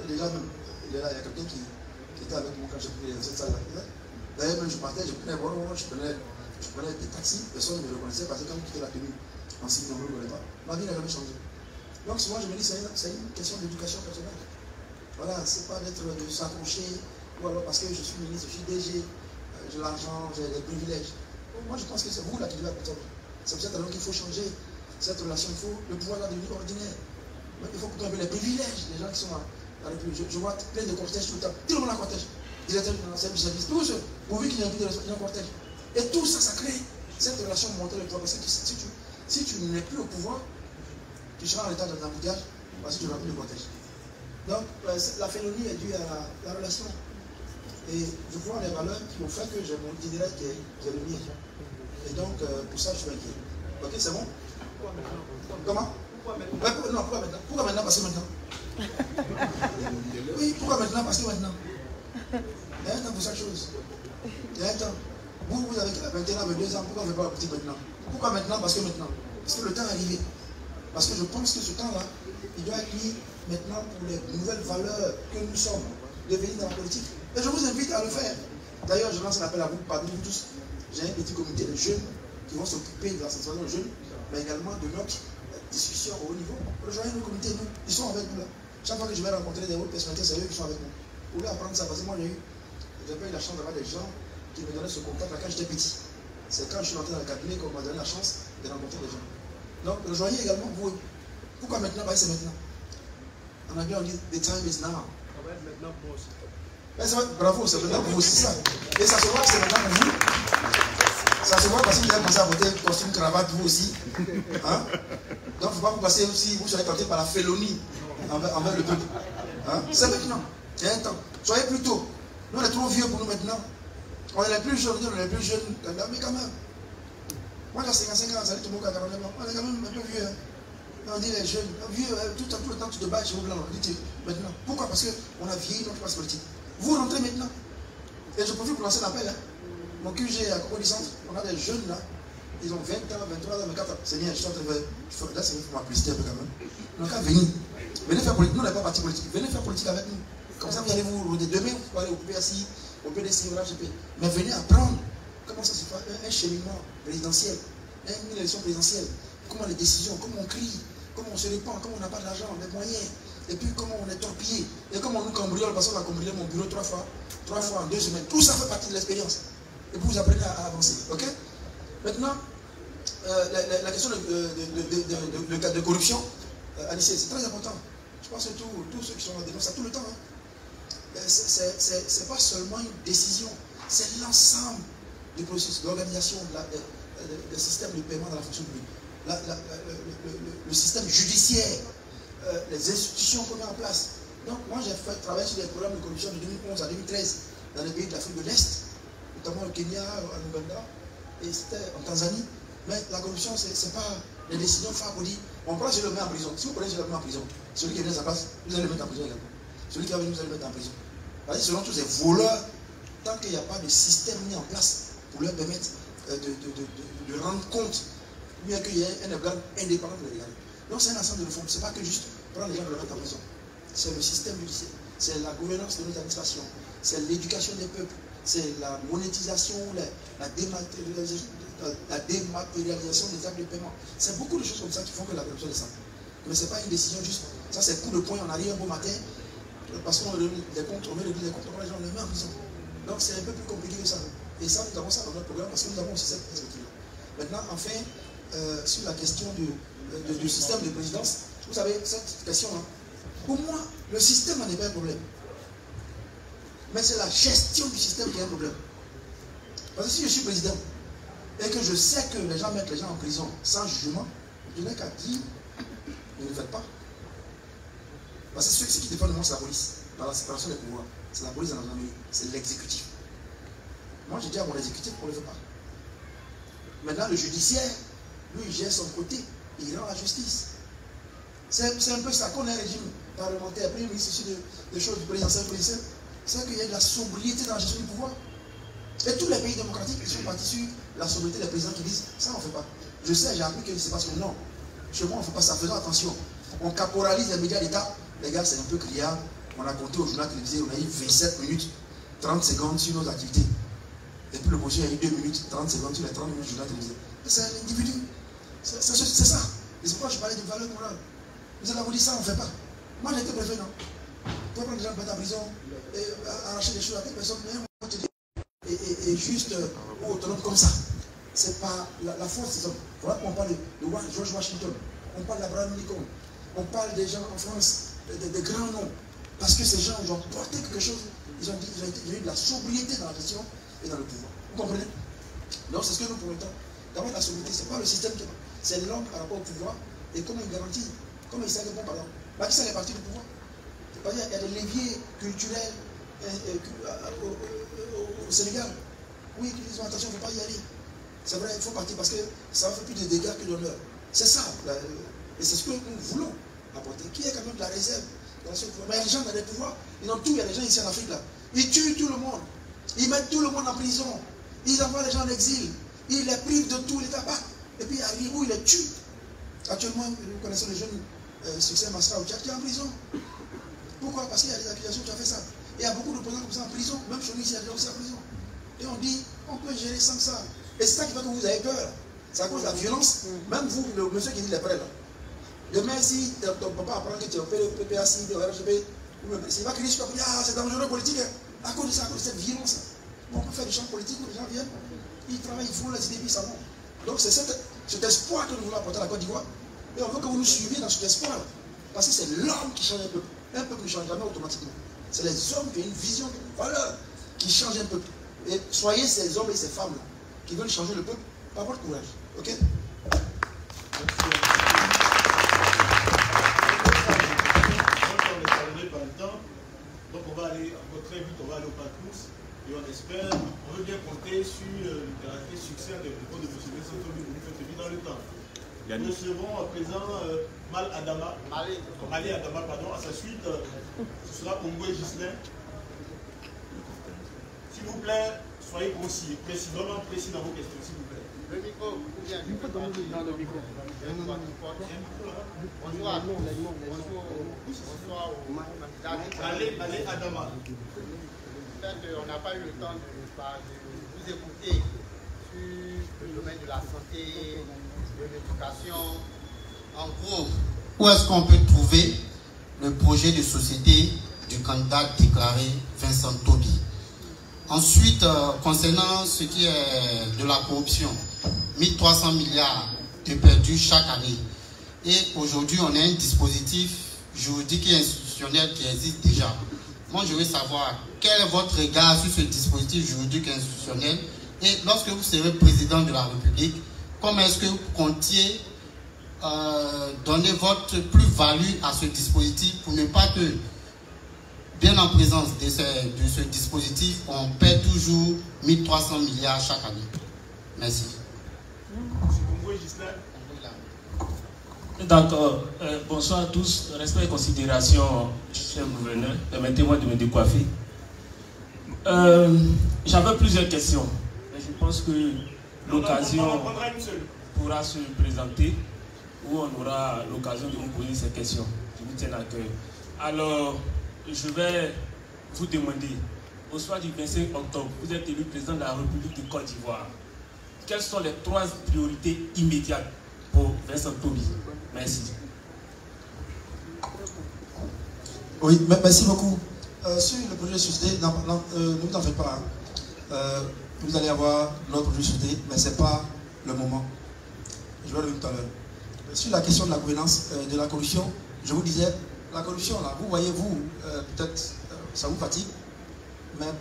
Déjà même, il y a quelqu'un qui était avec moi quand j'ai pris cette salle. D'ailleurs même je partais, je prenais des taxis, personne ne me reconnaissait parce que quand je quittais la tenue en signe, on ne me reconnaît pas. Ma vie n'a jamais changé. Donc souvent je me dis c'est une question d'éducation personnelle. Voilà, c'est pas d'être de s'accrocher, ou alors parce que je suis ministre, je suis DG, j'ai l'argent, j'ai des privilèges. Donc, moi je pense que c'est vous là qui devez apporter. C'est pour cette raison qu'il faut changer cette relation, le pouvoir doit devenir ordinaire. Donc, il faut qu'on ait les privilèges des gens qui sont à la République. Je vois plein de cortèges tout le temps, tout le monde en cortège. Directeur du service, tous ceux, pourvu qu'il y ait un peu de respect, il y a un cortège. Et tout ça, ça crée cette relation mortelle au pouvoir. Parce que si tu n'es plus au pouvoir, tu seras en état d'embouteillage parce que tu n'auras plus de cortège. Donc, la félonie est due à la relation. Et je crois les valeurs qui ont fait que j'ai mon itinéraire qui est le mien. Et donc, pour ça, je suis inquiet. Ok, c'est bon? Comment? Non, pourquoi maintenant? Pourquoi maintenant? Parce que maintenant. Oui, pourquoi maintenant? Parce que maintenant. Il y a un temps pour chaque chose. Il y a un temps. Vous avez 21 ans, 22 ans, pourquoi on ne fait pas la politique maintenant? Pourquoi maintenant? Parce que maintenant. Parce que le temps est arrivé. Parce que je pense que ce temps-là, il doit être mis maintenant pour les nouvelles valeurs que nous sommes devenus dans la politique. Et je vous invite à le faire. D'ailleurs, je lance un appel à vous, parmi vous tous. J'ai un petit comité de jeunes qui vont s'occuper de la sensibilisation des jeunes, mais également de notre discussion au haut niveau. Rejoignez nos comités, nous. Ils sont avec nous là. Chaque fois que je vais rencontrer des hautes personnalités, c'est eux qui sont avec nous. Vous voulez apprendre ça? Parce que moi, j'ai pas eu la chance d'avoir des gens qui me donnaient ce contact là quand j'étais petit. C'est quand je suis rentré dans le cabinet qu'on m'a donné la chance de rencontrer des gens. Donc, rejoignez également vous. Pourquoi maintenant? Parce que c'est maintenant. En anglais, on dit the time is now. Ça va être maintenant pour moi aussi. Bravo, c'est maintenant pour vous aussi ça. Et ça se voit que c'est maintenant pour vous. Ça se voit parce que vous avez commencé à voter costume, cravate, vous aussi. Hein? Donc, il ne faut pas vous passer aussi, vous serez tenté par la félonie envers le peuple. Hein? C'est maintenant. Il y a un temps. Soyez plus tôt. Nous, on est trop vieux pour nous maintenant. On est les plus jeunes, on est les plus jeunes. Mais quand même. Moi, j'ai 55 ans, ça dit tout le monde à 49 ans. On est quand même un peu vieux. Hein? On dit les jeunes, vieux, tout le temps tu te bats chez vous blancs. Maintenant. Pourquoi? Parce qu'on a vieilli notre classe politique. Vous rentrez maintenant. Et je profite pour lancer un appel. Hein. Mon QG à Coco du Centre, on a des jeunes là. Ils ont 20 ans, 23 ans, 24 ans. C'est bien, je suis en train de. Là, c'est pour ma publicité un peu quand même. Donc, venez. Venez faire politique. Nous, on n'est pas parti politique. Venez faire politique avec nous. Comme ça, vous allez vous rôder. Demain, vous pouvez aller au PSI, au PDC, au RHP. Mais venez apprendre comment ça se fait un cheminement présidentiel, une élection présidentielle. Comment les décisions, comment on crie, comment on se répand, comment on n'a pas d'argent, des moyens. Et puis comment on est torpillé. Et comment on nous cambriole, parce qu'on a cambriolé mon bureau 3 fois en 2 semaines. Tout ça fait partie de l'expérience. Et puis vous apprenez à avancer. Ok? Maintenant, la question de corruption, Anissé, c'est très important. Je pense que tous ceux qui sont là dénoncent ça tout le temps. Hein. C'est pas seulement une décision, c'est l'ensemble du processus d'organisation des systèmes de paiement dans la fonction publique. Le système judiciaire, les institutions qu'on met en place. Donc moi j'ai fait travailler sur des programmes de corruption de 2011 à 2013 dans les pays de l'Afrique de l'Est, notamment au Kenya, en Ouganda et c'était en Tanzanie. Mais la corruption, c'est pas les décisions phares pour dire on prend, je le mets en prison. Si vous prenez, je le mets en prison. Celui qui est venu à sa place, vous allez le mettre en prison également. Celui qui va venir, vous allez le mettre en prison. Parce que selon tous ces voleurs, tant qu'il n'y a pas de système mis en place pour leur permettre de rendre compte, bien qu'il y ait un organe indépendant pour les regarder. Donc c'est un ensemble de réformes. Ce n'est pas que juste prendre les gens et les mettre en prison. C'est le système judiciaire, c'est la gouvernance de nos administrations, c'est l'éducation des peuples, c'est la monétisation, la dématérialisation des actes de paiement. C'est beaucoup de choses comme ça qui font que la corruption descend. Mais ce n'est pas une décision juste. Ça, c'est coup de poing, on arrive un beau matin, parce qu'on met des comptes, on met les comptes, les gens les met en prison. Donc c'est un peu plus compliqué que ça. Et ça, nous avons ça dans notre programme parce que nous avons aussi cette perspective. Maintenant, enfin, sur la question du système de présidence, vous savez, cette question, hein, pour moi, le système n'est pas un problème. Mais c'est la gestion du système qui est un problème. Parce que si je suis président et que je sais que les gens mettent les gens en prison sans jugement, je n'ai qu'à dire, ne le faites pas. Parce que ceux qui défendent moi, c'est la police. Dans la séparation des pouvoirs, c'est la police dans la gendarmerie, c'est l'exécutif. Moi, je dis à mon exécutif qu'on ne le fait pas. Maintenant, le judiciaire, lui, il gère son côté, il rend la justice. C'est un peu ça qu'on a un régime parlementaire, premier ministre issu de choses du présidentiel, c'est qu'il y a de la sobriété dans la gestion du pouvoir. Et tous les pays démocratiques, ils sont partis sur la sobriété des présidents qui disent ça, on ne fait pas. Je sais, j'ai appris que c'est parce que non, chez moi, on ne fait pas ça. Faisons attention. On caporalise les médias d'État. Les gars, c'est un peu criard. On a compté au journal télévisé, on a eu 27 minutes, 30 secondes sur nos activités. Et puis le projet a eu 2 minutes, 30 secondes sur les 30 minutes du journal télévisé. C'est un individu. C'est ça. Et c'est pourquoi je parlais de valeur morale. Vous allez vous dire ça, on ne fait pas. Moi, j'ai été préfet, non. Vous pouvez prendre des gens qui mettent en prison, et arracher des choses à quelques personnes, et juste autonome comme ça. C'est pas la force des hommes. Voilà qu'on parle de George Washington, on parle d'Abraham Lincoln, on parle des gens en France, des grands noms. Parce que ces gens, ils ont porté quelque chose, ils ont eu de la sobriété dans la gestion et dans le pouvoir. Vous comprenez? Donc c'est ce que nous promettons. D'abord, la sobriété, ce n'est pas le système qui est, c'est l'homme par rapport au pouvoir et comment il garantit, comment il sait répondre par exemple. Macky Sall est parti du pouvoir. Il y a des leviers culturels au Sénégal. Oui, ils disent attention, il ne faut pas y aller. C'est vrai, il faut partir parce que ça va faire plus de dégâts que d'honneur. C'est ça. Et c'est ce que nous voulons apporter. Qui est quand même de la réserve. Mais les gens dans les pouvoirs, ils ont tout. Il y a des gens ici en Afrique là. Ils tuent tout le monde. Ils mettent tout le monde en prison. Ils envoient les gens en exil. Ils les privent de tout, les tabac. Et puis, à où ils les tuent. Actuellement, nous connaissons le jeune succès Masra qui est en prison. Pourquoi? Parce qu'il y a des accusations qui ont fait ça. Et il y a beaucoup de présidents comme ça en prison. Même chez nous, ici, il y a des gens aussi en prison. Et on dit, on peut gérer sans ça. Et c'est ça qui fait que vous avez peur. C'est à cause de la violence. Même vous, le monsieur qui dit les prêts là. Demain, si ton papa apprend que tu as fait le PPAC, le RGB, il va crier sur toi, ah, c'est dangereux politique. À cause de ça, à cause de cette violence. On peut faire du champ politique où les gens viennent, ils travaillent, ils font les idées, puis ça va. Donc c'est cet espoir que nous voulons apporter à la Côte d'Ivoire. Et on veut que vous nous suiviez dans cet espoir. Parce que c'est l'homme qui change un peuple. Un peuple ne change jamais automatiquement. C'est les hommes qui ont une vision, une valeur, qui changent un peuple. Et soyez ces hommes et ces femmes-là qui veulent changer le peuple par votre courage. Ok? Donc on va aller encore très vite, on va aller au Patmos et on espère, on veut bien compter sur le caractère succès des propos de M. Vincent Tobi dans le temps. Nous serons à présent Malé Adama, pardon, à sa suite, ce sera Ongwe Gislain. S'il vous plaît, soyez concis, précis, vraiment précis dans vos questions, s'il vous plaît. Le micro, ou bien il faut dans le micro. Bonsoir. Bonsoir au candidat. Allez, Adama. Peut-être on n'a pas eu le temps de vous écouter sur le domaine de la santé, de l'éducation. En gros, où est-ce qu'on peut trouver le projet de société du candidat déclaré Vincent Tobi? Ensuite, concernant ce qui est de la corruption, 1300 milliards de perdus chaque année. Et aujourd'hui, on a un dispositif juridique et institutionnel qui existe déjà. Moi, je veux savoir quel est votre regard sur ce dispositif juridique et institutionnel. Et lorsque vous serez président de la République, comment est-ce que vous comptiez donner votre plus-value à ce dispositif pour ne pas que, bien en présence de ce dispositif, on perd toujours 1300 milliards chaque année. Merci. D'accord. Bonsoir à tous. Respect et considération, cher gouverneur. Permettez-moi de me décoiffer. J'avais plusieurs questions. Mais je pense que l'occasion pourra se présenter où on aura l'occasion de vous poser ces questions. Je vous tiens à cœur. Alors, je vais vous demander, au soir du 25 octobre, vous êtes élu président de la République de Côte d'Ivoire. Quelles sont les 3 priorités immédiates pour Vincent Tobi? Merci. Oui, merci beaucoup. Sur le projet de société, ne vous en faites pas. Vous allez avoir notre projet de société, mais ce n'est pas le moment. Je vais le dire tout à l'heure. Sur la question de la gouvernance, de la corruption, je vous disais, la corruption, là, vous voyez, vous, peut-être ça vous fatigue, mais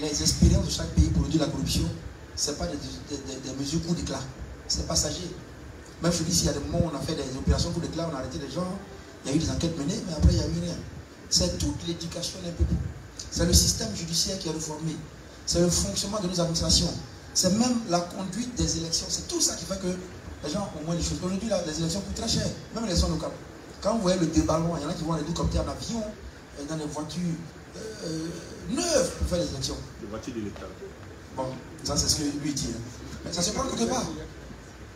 les expériences de chaque pays pour réduire la corruption, ce n'est pas des mesures coup d'éclat, c'est passager. Même je dis, s'il y a des moments où on a fait des opérations coup d'éclat, on a arrêté les gens, il y a eu des enquêtes menées, mais après il n'y a eu rien. C'est toute l'éducation d'un peuple. C'est le système judiciaire qui est réformé. C'est le fonctionnement de nos administrations. C'est même la conduite des élections. C'est tout ça qui fait que les gens ont moins de choses. Aujourd'hui, les élections coûtent très cher, même les élections locales. Quand vous voyez le déballement, il y en a qui vont en hélicoptère, en avion, dans des voitures neuves pour faire les élections. Des voitures de l'État. Bon, ça c'est ce que lui dit. Mais ça se prend quelque part.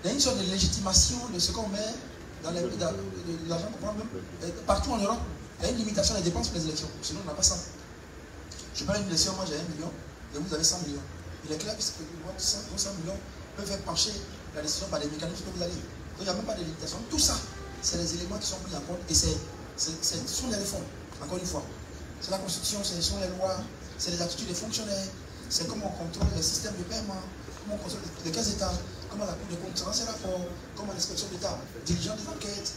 Il y a une sorte de légitimation de ce qu'on met dans l'argent qu'on prend même. Partout en Europe, il y a une limitation des dépenses pour les élections. Sinon, on n'a pas ça. Je prends une élection, moi j'ai 1 million, et vous avez 100 millions. Il est clair que 100 millions peuvent faire pencher la décision par des mécanismes que vous allez. Donc il n'y a même pas de limitation. Tout ça, c'est les éléments qui sont pris en compte et ce sont les réformes, encore une fois. C'est la constitution, ce sont les lois, c'est les attitudes des fonctionnaires, c'est comment on contrôle les systèmes de paiement, comment on contrôle les caisses d'État, comment la Cour des comptes rend ses rapports, comment l'inspection d'État dirige des enquêtes,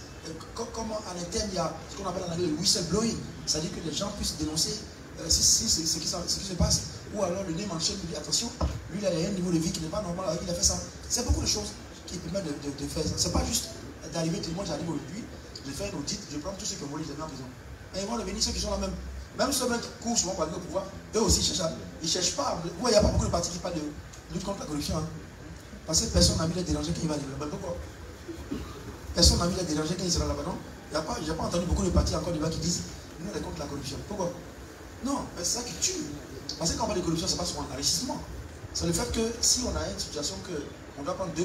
comment en interne il y a ce qu'on appelle en anglais le whistleblowing, c'est-à-dire que les gens puissent dénoncer ce qui se passe, ou alors le nez manché lui dit attention, lui il a un niveau de vie qui n'est pas normal, alors il a fait ça. C'est beaucoup de choses qui permettent de faire ça. C'est pas juste d'arriver, tout le monde j'arrive au puits, je fais un audit, je prends tous ceux qui ont volé, je les mets en prison. Et ils vont revenir, ceux qui sont là même ceux qui courent souvent pour aller au pouvoir, eux aussi ils cherchent pas. Vous il n'y a pas beaucoup de partis qui parlent de lutte contre la corruption. Hein. Parce que personne n'a mis les déranger quand il va arriver là-bas. Pourquoi? Personne n'a mis les déranger quand il sera là-bas, non? Je n'ai pas entendu beaucoup de partis encore qui disent nous on est contre la corruption. Pourquoi? Non, c'est ça qui tue. Parce que quand on parle de corruption, ce n'est pas souvent l'enrichissement. C'est le fait que si on a une situation qu'on doit prendre deux